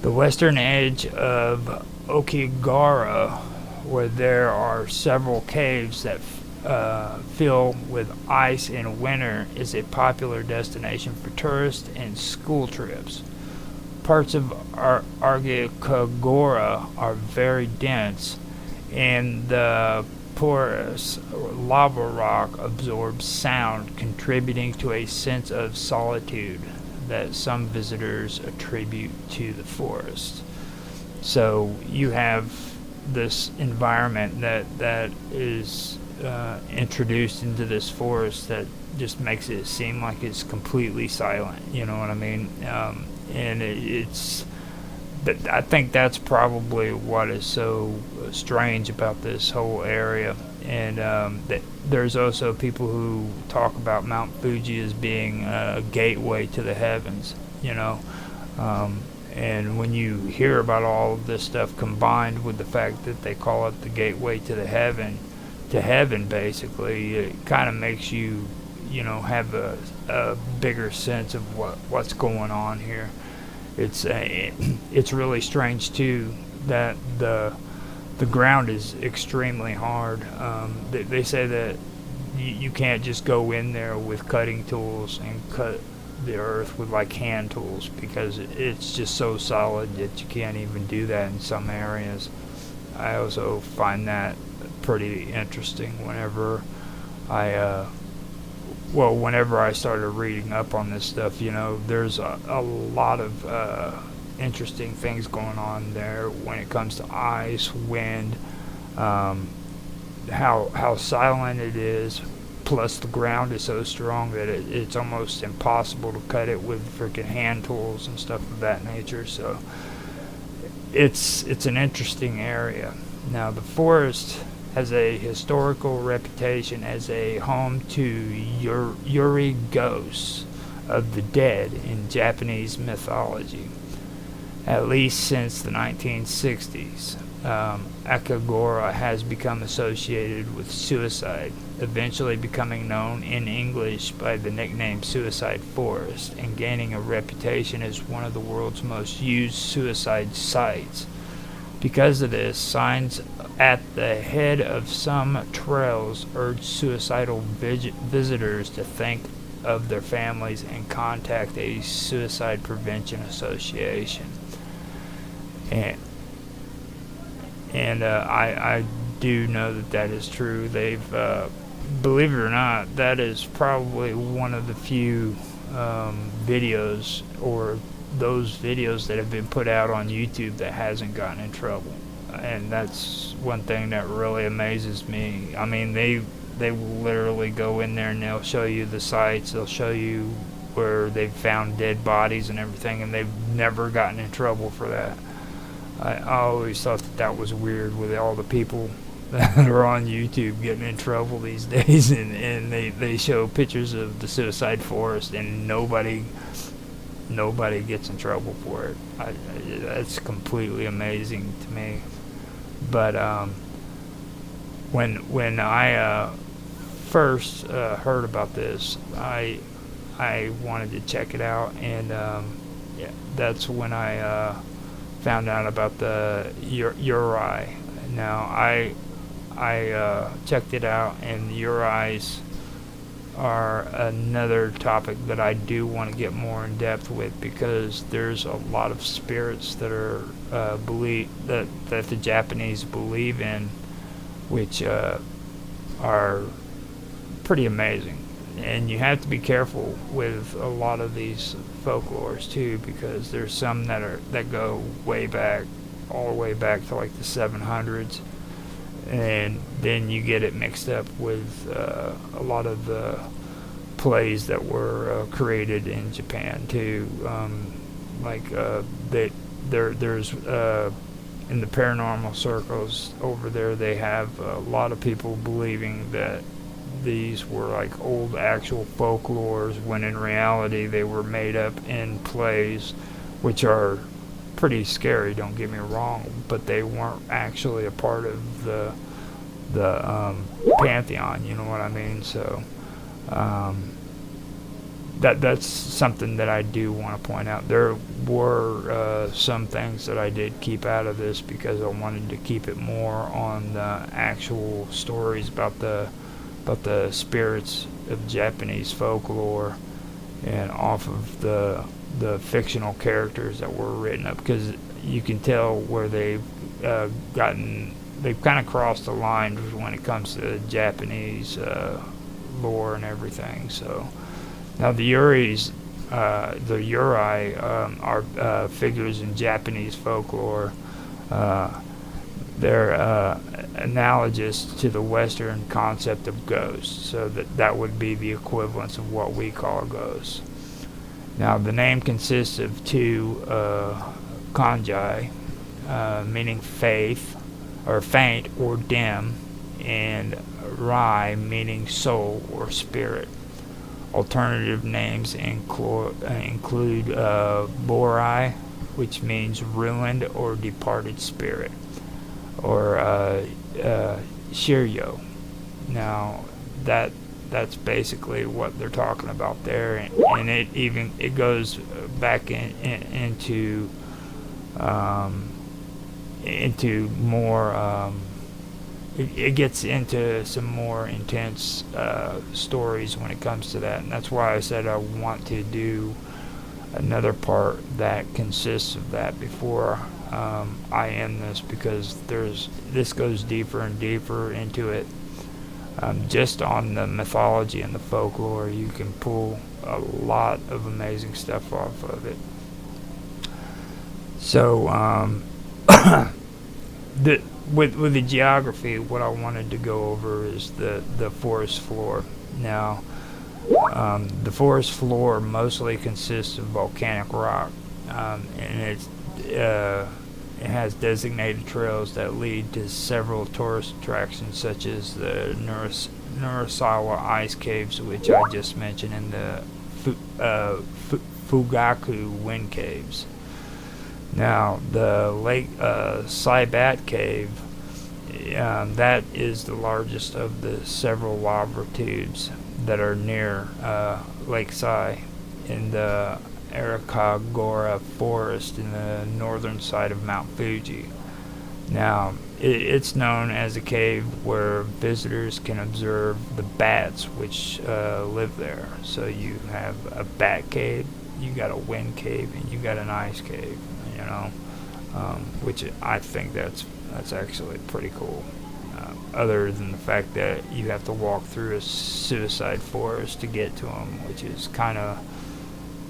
The western edge of Okigara, where there are several caves that fill with ice in winter, is a popular destination for tourists and school trips. Parts of Argikagora are very dense, and the porous lava rock absorbs sound, contributing to a sense of solitude that some visitors attribute to the forest. So you have this environment that is introduced into this forest that just makes it seem like it's completely silent. You know what I mean? And it's. But I think that's probably what is so strange about this whole area. And there's also people who talk about Mount Fuji as being a gateway to the heavens, you know. And when you hear about all of this stuff combined with the fact that they call it the gateway to the heaven basically, it kind of makes you, you know, have a bigger sense of what's going on here. It's really strange too that the ground is extremely hard. They say that you can't just go in there with cutting tools and cut the earth with like hand tools, because it's just so solid that you can't even do that in some areas. I also find that pretty interesting whenever whenever I started reading up on this stuff. You know, there's a lot of interesting things going on there when it comes to ice, wind, how silent it is, plus the ground is so strong that it's almost impossible to cut it with freaking hand tools and stuff of that nature. So it's an interesting area. Now, the forest has a historical reputation as a home to Yuri ghosts of the dead in Japanese mythology, at least since the 1960s. Akagora has become associated with suicide, eventually becoming known in English by the nickname Suicide Forest, and gaining a reputation as one of the world's most used suicide sites. Because of this, signs at the head of some trails urge suicidal visitors to think of their families and contact a suicide prevention association. And I do know that is true. They've, believe it or not, that is probably one of the few videos, or those videos that have been put out on YouTube, that hasn't gotten in trouble. And that's one thing that really amazes me. I mean, they will literally go in there and they'll show you the sites, they'll show you where they've found dead bodies and everything, and they've never gotten in trouble for that. I always thought that was weird, with all the people that are on YouTube getting in trouble these days, and they show pictures of the suicide forest and nobody gets in trouble for it. That's completely amazing to me. But when I first heard about this, I wanted to check it out, and that's when I found out about the Uri. Now I checked it out, and the Uris are another topic that I do want to get more in depth with, because there's a lot of spirits that are that the Japanese believe in, which are pretty amazing. And you have to be careful with a lot of these folklores too, because there's some that go way back, all the way back to like the 700s, and then you get it mixed up with a lot of the plays that were created in Japan too. There's in the paranormal circles over there, they have a lot of people believing that these were like old actual folklores, when in reality they were made up in plays, which are pretty scary, don't get me wrong, but they weren't actually a part of the pantheon, you know what I mean? So that's something that I do want to point out. There were some things that I did keep out of this because I wanted to keep it more on the actual stories about the spirits of Japanese folklore, and off of the fictional characters that were written up, because you can tell where they've kind of crossed the line when it comes to Japanese lore and everything. So now the Yuri are figures in Japanese folklore. They're analogous to the Western concept of ghosts, so that would be the equivalence of what we call a ghost. Now, the name consists of two kanji, meaning faith, or faint or dim, and rai, meaning soul or spirit. Alternative names include borai, which means ruined or departed spirit, or shiryo. Now, that's basically what they're talking about there, and it goes back into more. It gets into some more intense stories when it comes to that, and that's why I said I want to do another part that consists of that before I end this, because this goes deeper and deeper into it. Just on the mythology and the folklore, you can pull a lot of amazing stuff off of it. So, with the geography, what I wanted to go over is the forest floor. Now, the forest floor mostly consists of volcanic rock, and it has designated trails that lead to several tourist attractions, such as the Nurasawa ice caves, which I just mentioned, and the Fugaku wind caves. Now, the Lake Saibat cave, that is the largest of the several lava tubes that are near Lake Sai in the Arakagora forest in the northern side of Mount Fuji. Now, it's known as a cave where visitors can observe the bats which live there. So you have a bat cave, you got a wind cave, and you got an ice cave, which I think that's actually pretty cool. Other than the fact that you have to walk through a suicide forest to get to them, which is kind of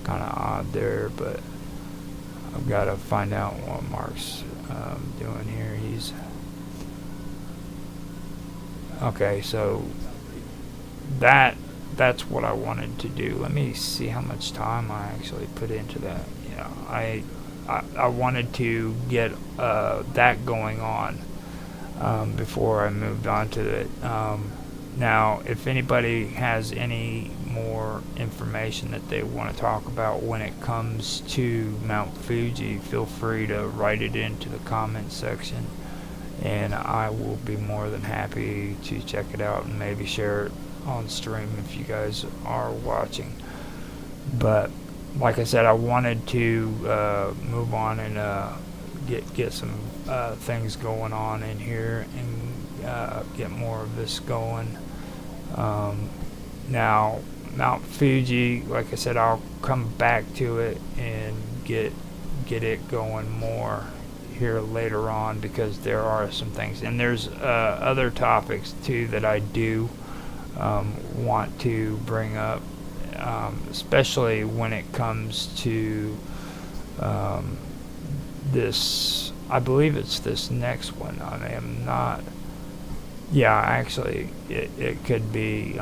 odd there, but I've got to find out what Mark's doing here. He's okay, so that's what I wanted to do. Let me see how much time I actually put into that. I wanted to get that going on before I moved on to it. Now, if anybody has any more information that they want to talk about when it comes to Mount Fuji, feel free to write it into the comment section, and I will be more than happy to check it out and maybe share it on stream if you guys are watching. But like I said, I wanted to move on and get some things going on in here and get more of this going. Now, Mount Fuji, like I said, I'll come back to it and get it going more here later on, because there are some things, and there's other topics too that I do want to bring up, especially when it comes to this. I believe it's this next one. I am not. Yeah, actually, it could be.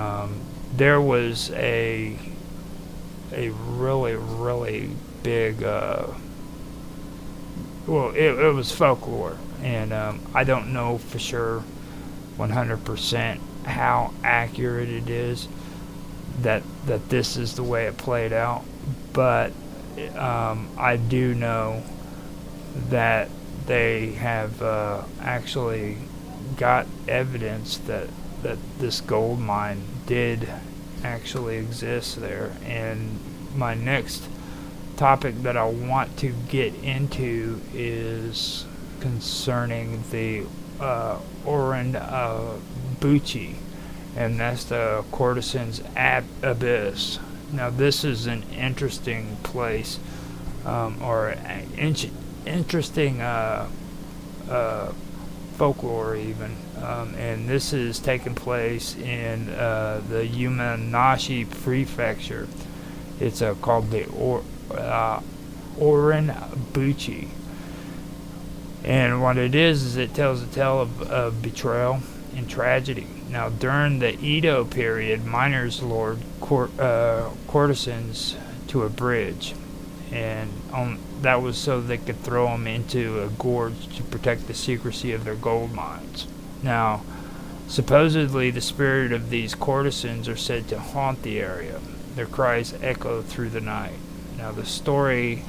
There was a really big. Well, it was folklore, and I don't know for sure 100% how accurate it is that this is the way it played out, but I do know that they have actually got evidence that this gold mine did actually exists there. And my next topic that I want to get into is concerning the Oran Bucci, and that's the courtesan's abyss. Now, this is an interesting place, or interesting folklore even, and this is taking place in the Yamanashi prefecture. It's called the Oran Bucci, and what it is it tells a tale of betrayal and tragedy. Now, during the Edo period, miners lured courtesans to a bridge, and that was so they could throw them into a gorge to protect the secrecy of their gold mines. Now, supposedly the spirit of these courtesans are said to haunt the area. Their cries echo through the night. Now, the story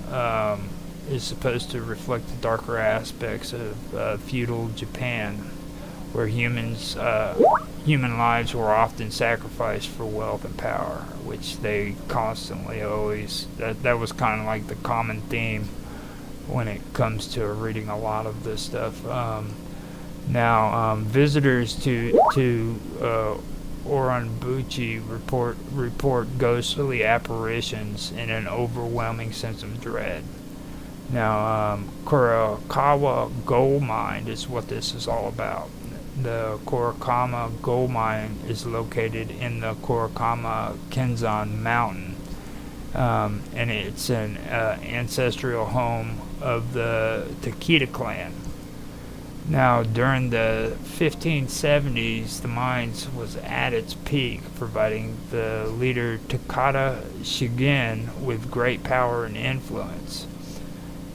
is supposed to reflect the darker aspects of feudal Japan, where human lives were often sacrificed for wealth and power, which they constantly always, that was kind of like the common theme when it comes to reading a lot of this stuff. Now, visitors to Oranbuchi report ghostly apparitions and an overwhelming sense of dread. Now, Kurakawa Gold Mine is what this is all about. The Kurokama Gold Mine is located in the Kurokama Kenzan Mountain, and it's an ancestral home of the Takeda clan. Now, during the 1570s, the mines was at its peak, providing the leader Takeda Shigen with great power and influence.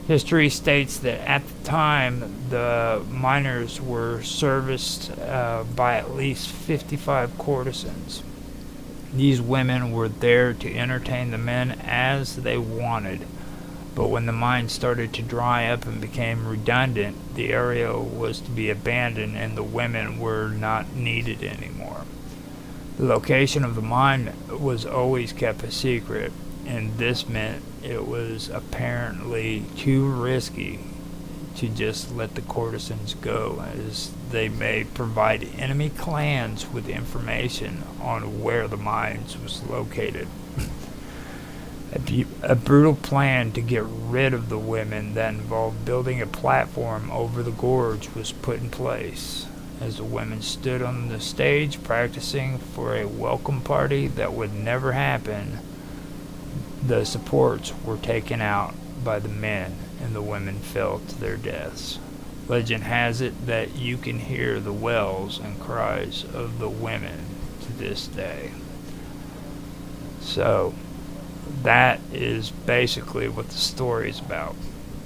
History states that at the time, the miners were serviced by at least 55 courtesans. These women were there to entertain the men as they wanted, but when the mine started to dry up and became redundant, the area was to be abandoned and the women were not needed anymore. The location of the mine was always kept a secret, and this meant it was apparently too risky to just let the courtesans go, as they may provide enemy clans with information on where the mines was located. A brutal plan to get rid of the women that involved building a platform over the gorge was put in place. As the women stood on the stage practicing for a welcome party that would never happen, the supports were taken out by the men and the women fell to their deaths. Legend has it that you can hear the wails and cries of the women to this day. So, that is basically what the story is about.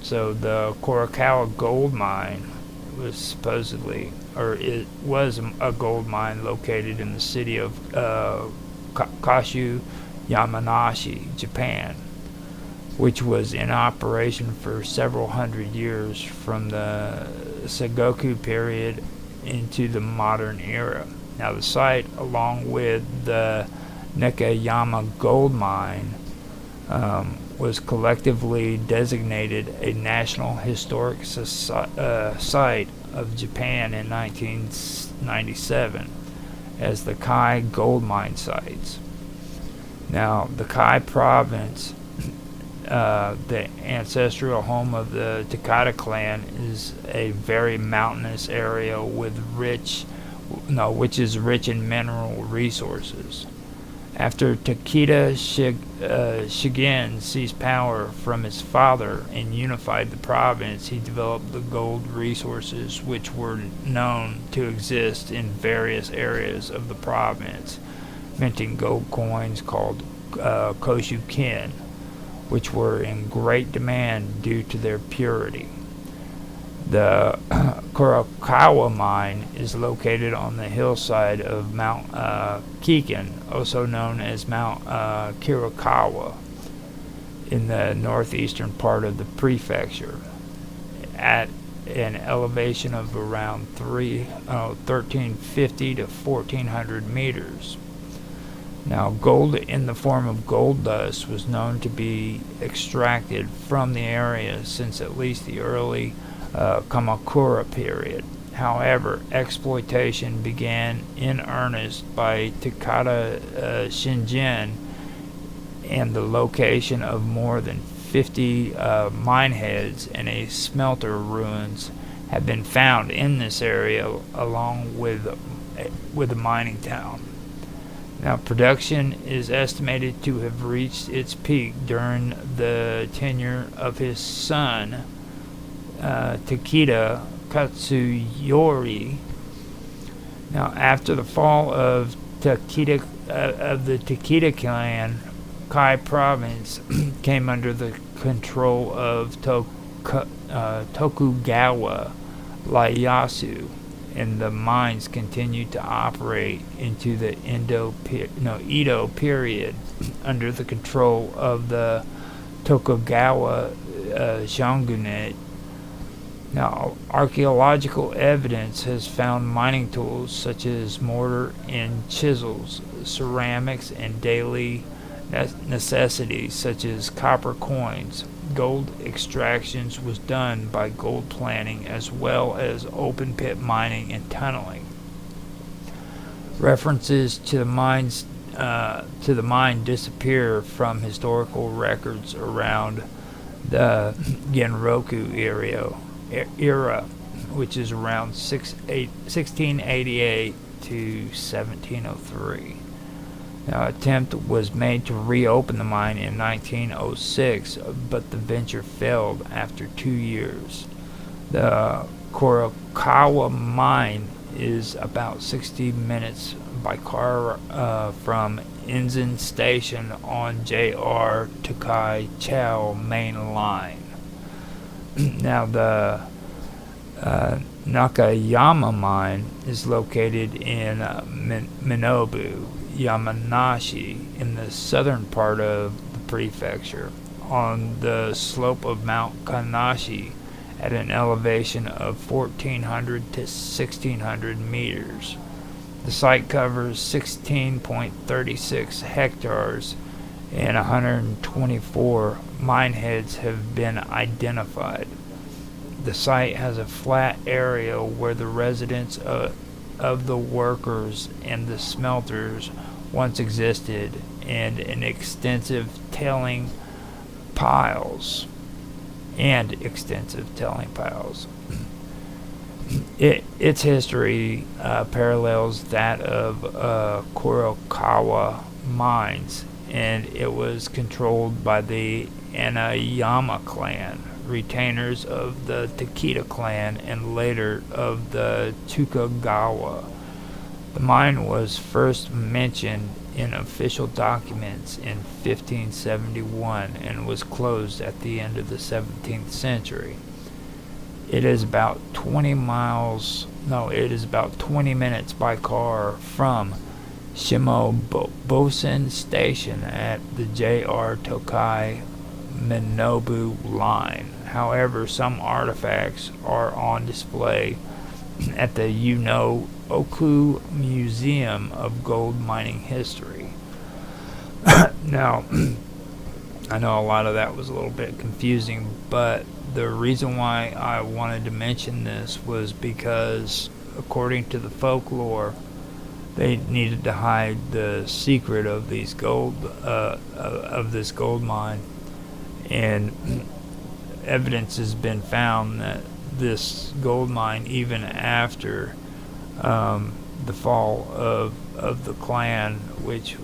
So the Kurakawa gold mine was supposedly, or it was a gold mine located in the city of Kashu, Yamanashi, Japan, which was in operation for several hundred years from the Sengoku period into the modern era. Now the site, along with the Nekayama gold mine, was collectively designated a National Historic Site of Japan in 1997 as the Kai gold mine sites. Now, the Kai province, the ancestral home of the Takeda clan, is a very mountainous area with which is rich in mineral resources. After Takeda Shigen seized power from his father and unified the province, he developed the gold resources which were known to exist in various areas of the province, minting gold coins called Koshuken, which were in great demand due to their purity. The Kurakawa mine is located on the hillside of Mount Kiken, also known as Mount Kirikawa, in the northeastern part of the prefecture, at an elevation of around 1350 to 1400 meters. Now, gold in the form of gold dust was known to be extracted from the area since at least the early Kamakura period. However, exploitation began in earnest by Takata Shingen, and the location of more than 50 mine heads and a smelter ruins have been found in this area along with a mining town. Now, production is estimated to have reached its peak during the tenure of his son, Takeda Katsuyori. Now, after the fall of the Takeda clan, Kai province came under the control of Tokugawa Ieyasu, and the mines continued to operate into the Edo period under the control of the Tokugawa shogunate. Now, archaeological evidence has found mining tools such as mortar and chisels, ceramics, and daily necessities such as copper coins. Gold extractions was done by gold planting as well as open pit mining and tunneling. References to the mine disappear from historical records around the Genroku era, which is around 1688 to 1703. Now, an attempt was made to reopen the mine in 1906, but the venture failed after 2 years. The Kurokawa mine is about 60 minutes by car from Inzen Station on JR Tokai Chao main line. Now, the Nakayama mine is located in Minobu, Yamanashi, in the southern part of the prefecture, on the slope of Mount Kanashi at an elevation of 1,400 to 1,600 meters. The site covers 16.36 hectares, and 124 mine heads have been identified. The site has a flat area where the residents of the workers and the smelters once existed, and an extensive telling piles. Its history parallels that of Kurokawa mines, and it was controlled by the Anayama clan, retainers of the Takeda clan, and later of the Tokugawa. The mine was first mentioned in official documents in 1571 and was closed at the end of the 17th century. It is about 20 minutes by car from Shimobosen Station at the JR Tokai Minobu line. However, some artifacts are on display at the Oku Museum of Gold Mining History. Now, I know a lot of that was a little bit confusing, but the reason why I wanted to mention this was because, according to the folklore, they needed to hide the secret of these of this gold mine, and evidence has been found that this gold mine, even after the fall of the clan, which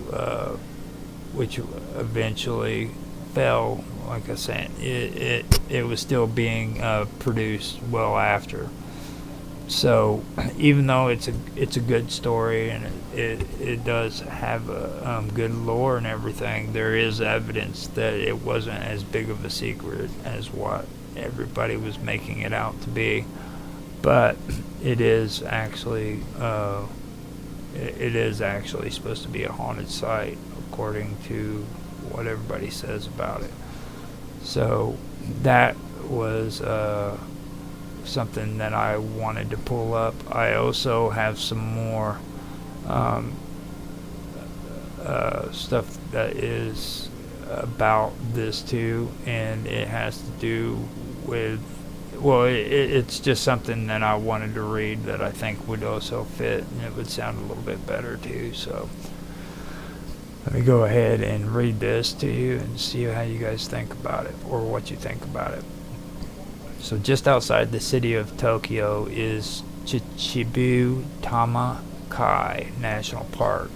eventually fell, like I said, it was still being produced well after. So even though it's a good story and it does have a good lore and everything, there is evidence that it wasn't as big of a secret as what everybody was making it out to be. But it is actually supposed to be a haunted site, according to what everybody says about it. So that was something that I wanted to pull up. I also have some more stuff that is about this too, and it has to do with, well, it's just something that I wanted to read that I think would also fit, and it would sound a little bit better too. So let me go ahead and read this to you and see how you guys think about it, or what you think about it. So just outside the city of Tokyo is Chichibu Tamakai National Park.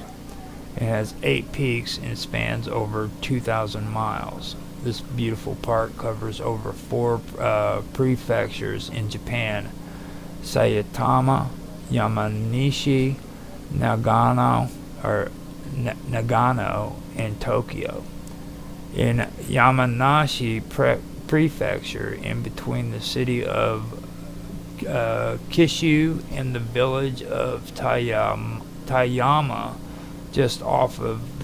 It has 8 peaks and spans over 2,000 miles. This beautiful park covers over 4 prefectures in Japan: Saitama, Yamanishi, Nagano, and Tokyo. In Yamanashi Prefecture, in between the city of Kishu and the village of Tayama, just off of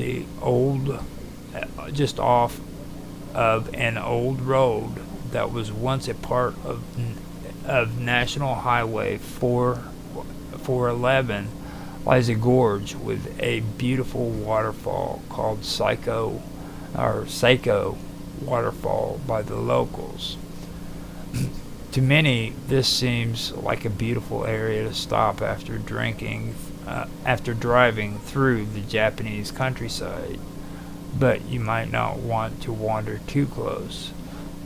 an old road that was once a part of National Highway 411, lies a gorge with a beautiful waterfall called Seiko Waterfall by the locals. To many, this seems like a beautiful area to stop after driving through the Japanese countryside, but you might not want to wander too close,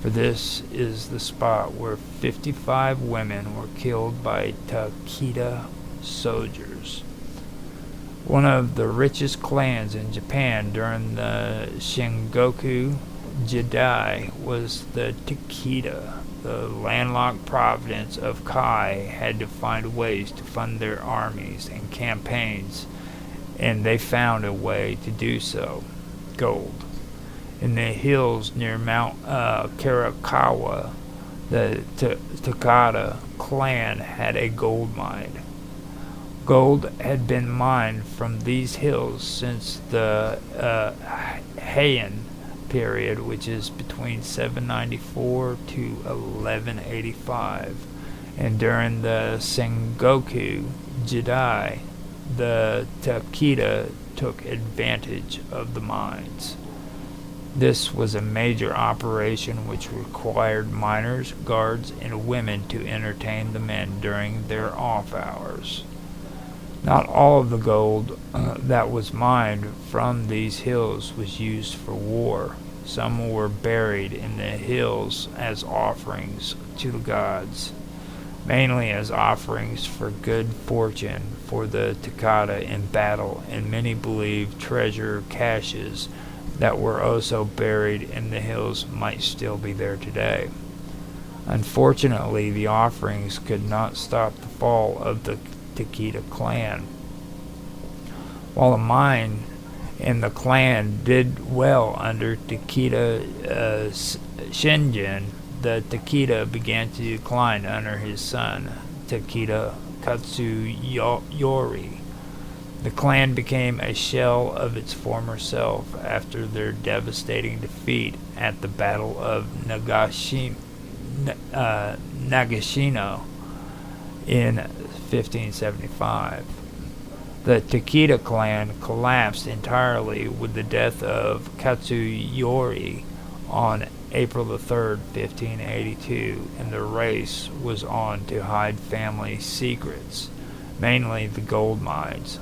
for this is the spot where 55 women were killed by Takeda soldiers. One of the richest clans in Japan during the Sengoku Jidai was the Takeda. The landlocked province of Kai had to find ways to fund their armies and campaigns, and they found a way to do so: gold. In the hills near Mount Karakawa, the Takeda clan had a gold mine. Gold had been mined from these hills since the Heian period, which is between 794 to 1185, and during the Sengoku Jidai, the Takeda took advantage of the mines. This was a major operation which required miners, guards, and women to entertain the men during their off hours. Not all of the gold that was mined from these hills was used for war. Some were buried in the hills as offerings to the gods, mainly as offerings for good fortune for the Takeda in battle, and many believe treasure caches that were also buried in the hills might still be there today. Unfortunately, the offerings could not stop the fall of the Takeda clan. While the mine and the clan did well under Takeda Shinjin, the Takeda began to decline under his son, Takeda Katsuyori. The clan became a shell of its former self after their devastating defeat at the Battle of Nagashino in 1575. The Takeda clan collapsed entirely with the death of Katsuyori on April the 3rd, 1582, and the race was on to hide family secrets, mainly the gold mines.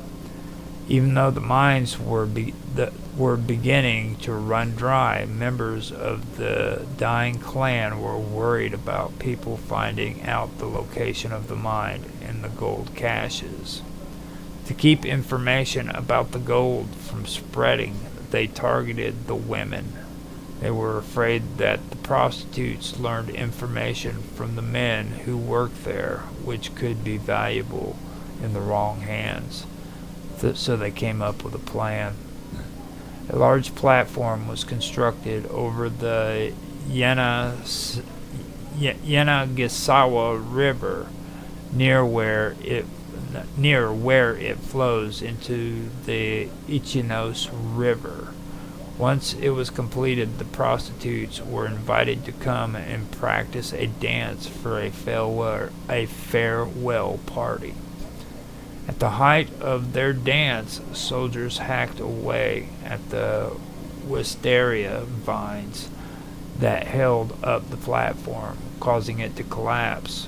Even though the mines were beginning to run dry, members of the dying clan were worried about people finding out the location of the mine and the gold caches. To keep information about the gold from spreading, they targeted the women. They were afraid that the prostitutes learned information from the men who worked there, which could be valuable in the wrong hands. So they came up with a plan. A large platform was constructed over the Yanagisawa River, near where it flows into the Ichinos River. Once it was completed, the prostitutes were invited to come and practice a dance for a farewell party. At the height of their dance, soldiers hacked away at the wisteria vines that held up the platform, causing it to collapse.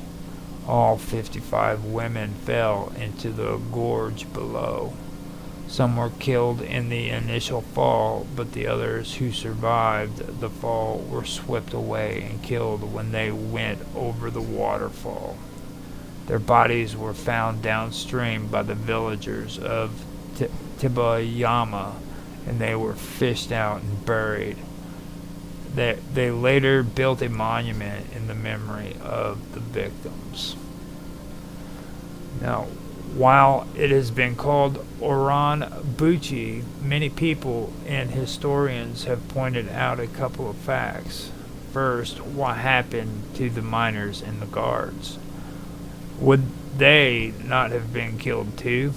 All 55 women fell into the gorge below. Some were killed in the initial fall, but the others who survived the fall were swept away and killed when they went over the waterfall. Their bodies were found downstream by the villagers of Tibayama, and they were fished out and buried. They later built a monument in the memory of the victims. Now, while it has been called Oran-Buchi, many people and historians have pointed out a couple of facts. First, what happened to the miners and the guards? Would they not have been killed too?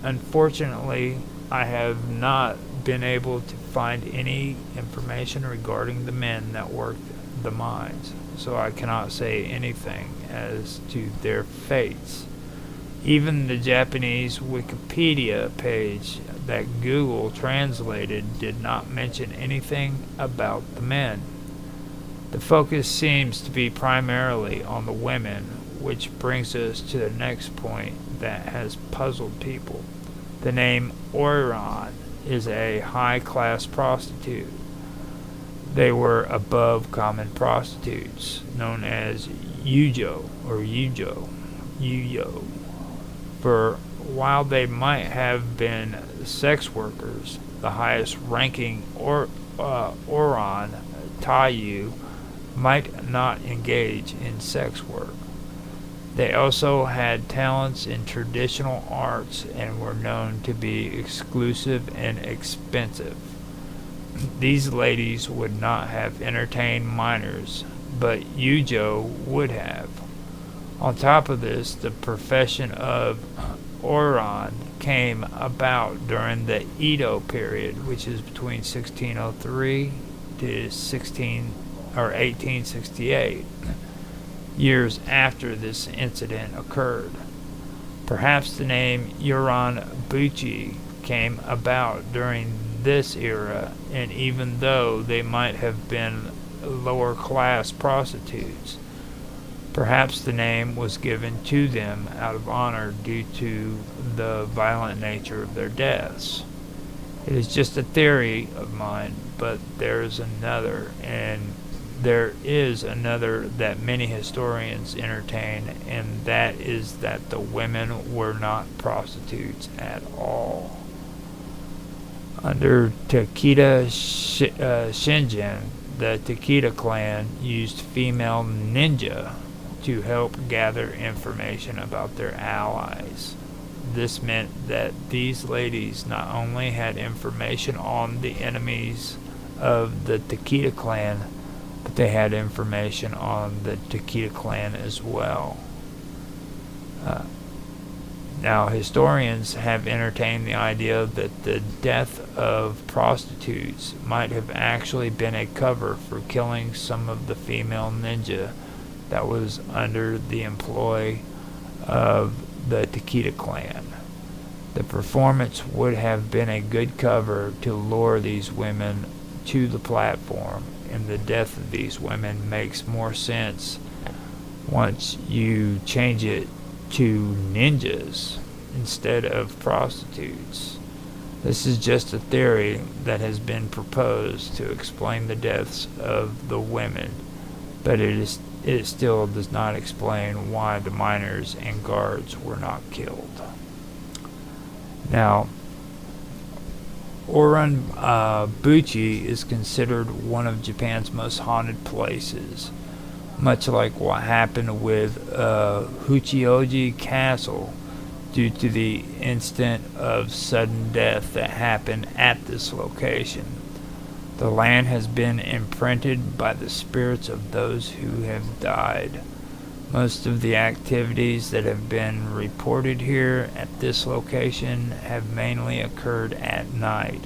Unfortunately, I have not been able to find any information regarding the men that worked the mines, so I cannot say anything as to their fates. Even the Japanese Wikipedia page that Google translated did not mention anything about the men. The focus seems to be primarily on the women, which brings us to the next point that has puzzled people. The name Oiran is a high-class prostitute. They were above common prostitutes, known as Yujo or Yuyo. For while they might have been sex workers, the highest ranking Oran Tayu might not engage in sex work. They also had talents in traditional arts and were known to be exclusive and expensive. These ladies would not have entertained minors, but Yujo would have. On top of this, the profession of Oran came about during the Edo period, which is between 1603 to 1868. Years after this incident occurred. Perhaps the name Uran-Buchi came about during this era, and even though they might have been lower class prostitutes, perhaps the name was given to them out of honor due to the violent nature of their deaths. It is just a theory of mine, but there is another that many historians entertain, and that is that the women were not prostitutes at all. Under Takeda Shingen, the Takeda clan used female ninja to help gather information about their allies. This meant that these ladies not only had information on the enemies of the Takeda clan, but they had information on the Takeda clan as well. Now, historians have entertained the idea that the death of prostitutes might have actually been a cover for killing some of the female ninja that was under the employ of the Takeda clan. The performance would have been a good cover to lure these women to the platform, and the death of these women makes more sense once you change it to ninjas instead of prostitutes. This is just a theory that has been proposed to explain the deaths of the women, but it still does not explain why the miners and guards were not killed. Now, Oran-Buchi is considered one of Japan's most haunted places, much like what happened with Huchioji Castle due to the instant of sudden death that happened at this location. The land has been imprinted by the spirits of those who have died. Most of the activities that have been reported here at this location have mainly occurred at night.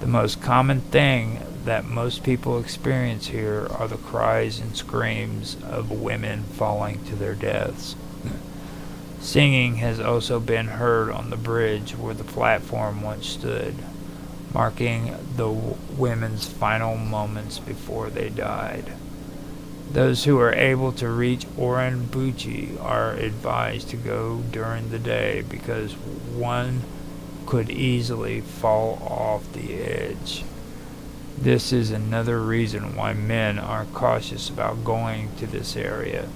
The most common thing that most people experience here are the cries and screams of women falling to their deaths. Singing has also been heard on the bridge where the platform once stood, marking the women's final moments before they died. Those who are able to reach Oranbuchi are advised to go during the day because one could easily fall off the edge. This is another reason why men are cautious about going to this area.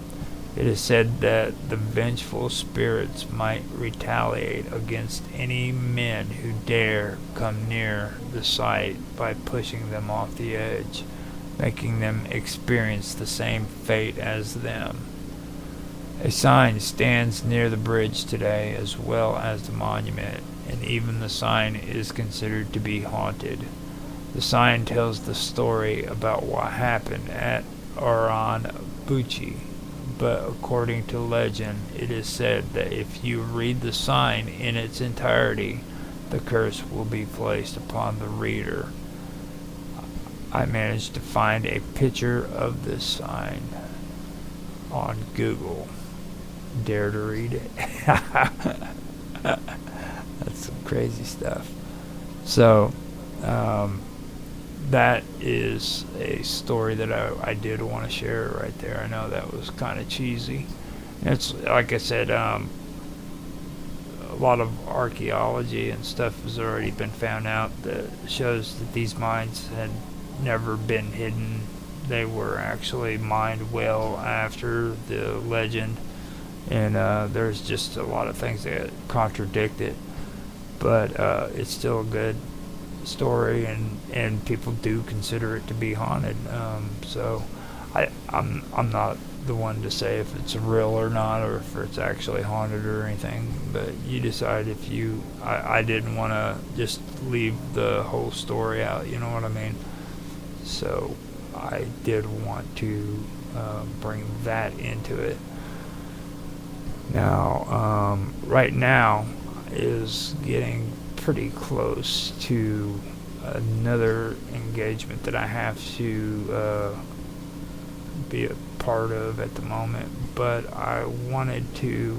It is said that the vengeful spirits might retaliate against any men who dare come near the site by pushing them off the edge, making them experience the same fate as them. A sign stands near the bridge today as well as the monument, and even the sign is considered to be haunted. The sign tells the story about what happened at Oranbuchi, but according to legend, it is said that if you read the sign in its entirety, the curse will be placed upon the reader. I managed to find a picture of this sign on Google. Dare to read it? That's some crazy stuff. So, that is a story that I did want to share right there. I know that was kind of cheesy. It's like I said, a lot of archaeology and stuff has already been found out that shows that these mines had never been hidden. They were actually mined well after the legend, and there's just a lot of things that contradict it, but it's still a good story, and people do consider it to be haunted. So I'm not the one to say if it's real or not, or if it's actually haunted or anything, but you decide. If you I didn't want to just leave the whole story out, you know what I mean? So I did want to bring that into it. Now, right now is getting pretty close to another engagement that I have to be a part of at the moment, but I wanted to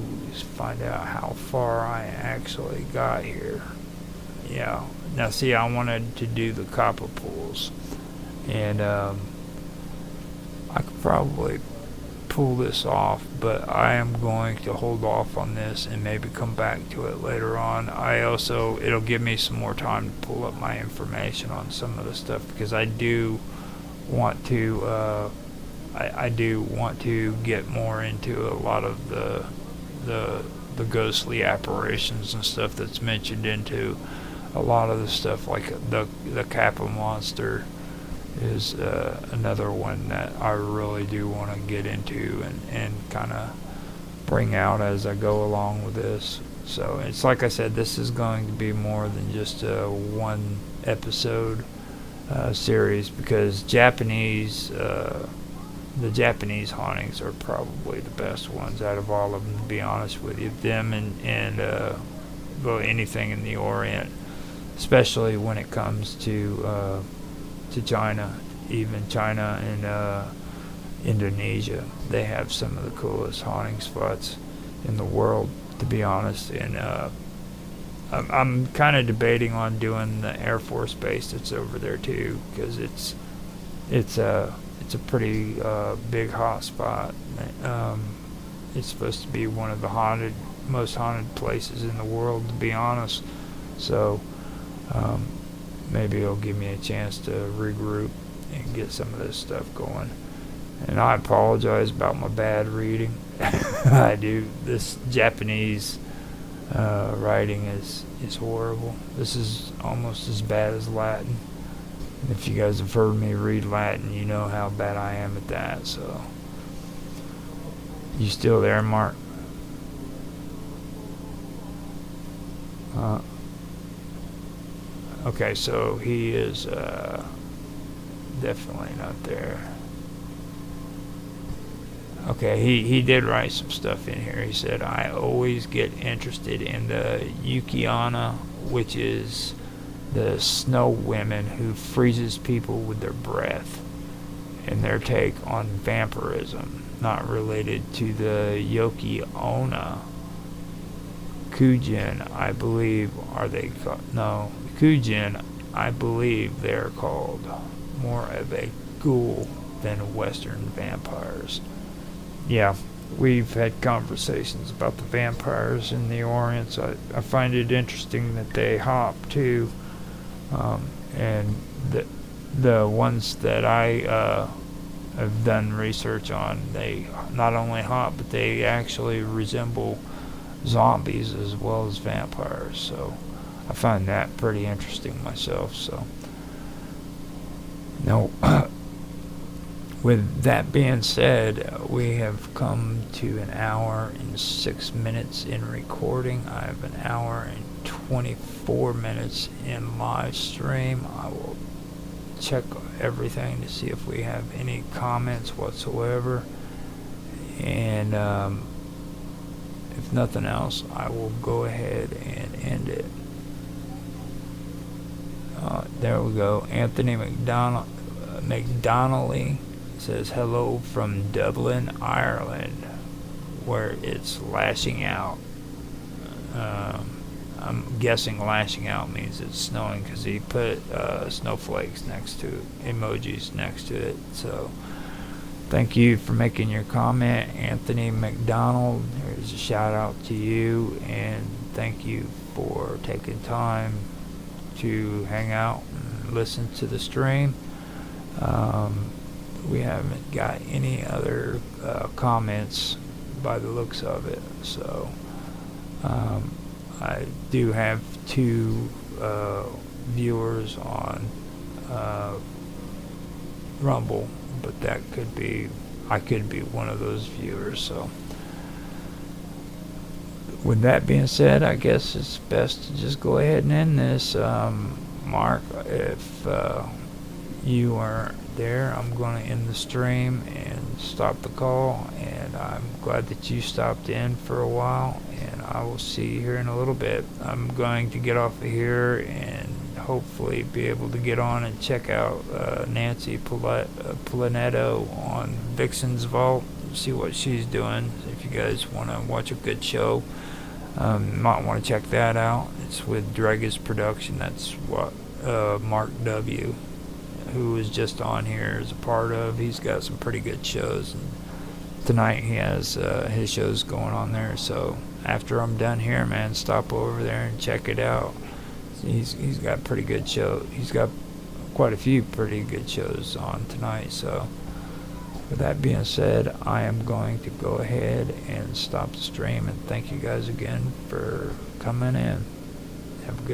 find out how far I actually got here. Yeah. Now, see, I wanted to do the copper pools, and I could probably pull this off, but I am going to hold off on this and maybe come back to it later on. It'll give me some more time to pull up my information on some of the stuff, because I do want to I do want to get more into a lot of the ghostly apparitions and stuff that's mentioned into a lot of the stuff, like the Kappa monster is another one that I really do want to get into and kind of bring out as I go along with this. So it's like I said, this is going to be more than just a one episode series, because the Japanese hauntings are probably the best ones out of all of them, to be honest with you. Them and well, anything in the Orient, especially when it comes to China, even China and Indonesia. They have some of the coolest haunting spots in the world, to be honest. And I'm kind of debating on doing the Air Force Base that's over there too, because it's a pretty big hot spot. It's supposed to be one of the most haunted places in the world, to be honest. So maybe it'll give me a chance to regroup and get some of this stuff going. And I apologize about my bad reading. I do. This Japanese writing is horrible. This is almost as bad as Latin. If you guys have heard me read Latin, you know how bad I am at that. So, you still there, Mark? Okay, so he is definitely not there. Okay, he did write some stuff in here. He said, I always get interested in the Yukiana, which is the snow women who freezes people with their breath, and their take on vampirism, not related to the Yoki Ona, Kujin, I believe, are they called? No, Kujin, I believe they're called more of a ghoul than Western vampires. Yeah, we've had conversations about the vampires in the Orient. I find it interesting that they hop too, and the ones that I have done research on, they not only hop, but they actually resemble zombies as well as vampires. So I find that pretty interesting myself. So no. With that being said, we have come to an hour and 6 minutes in recording. I have an hour and 24 minutes in live stream. I will check everything to see if we have any comments whatsoever. And if nothing else, I will go ahead and end it. There we go. Anthony McDonnelly says hello from Dublin, Ireland, where it's lashing out. I'm guessing lashing out means it's snowing because he put snowflakes next to emojis next to it. So thank you for making your comment, Anthony McDonald. Here's a shout out to you, and thank you for taking time to hang out and listen to the stream. We haven't got any other comments by the looks of it, so I do have 2 viewers on Rumble, but that could be, I could be one of those viewers. So with that being said, I guess it's best to just go ahead and end this. Mark, if you are there, I'm going to end the stream and stop the call, and I'm glad that you stopped in for a while, and I will see you here in a little bit. I'm going to get off of here and hopefully be able to get on and check out Nancy Planetto on Vixen's Vault, see what she's doing. If you guys want to watch a good show, might want to check that out. It's with Dregas Production. That's what Mark W., who was just on here, is a part of. He's got some pretty good shows, and tonight he has his shows going on there. So after I'm done here, man, stop over there and check it out. He's got pretty good show. He's got quite a few pretty good shows on tonight. So with that being said, I am going to go ahead and stop the stream, and thank you guys again for coming in. Have a good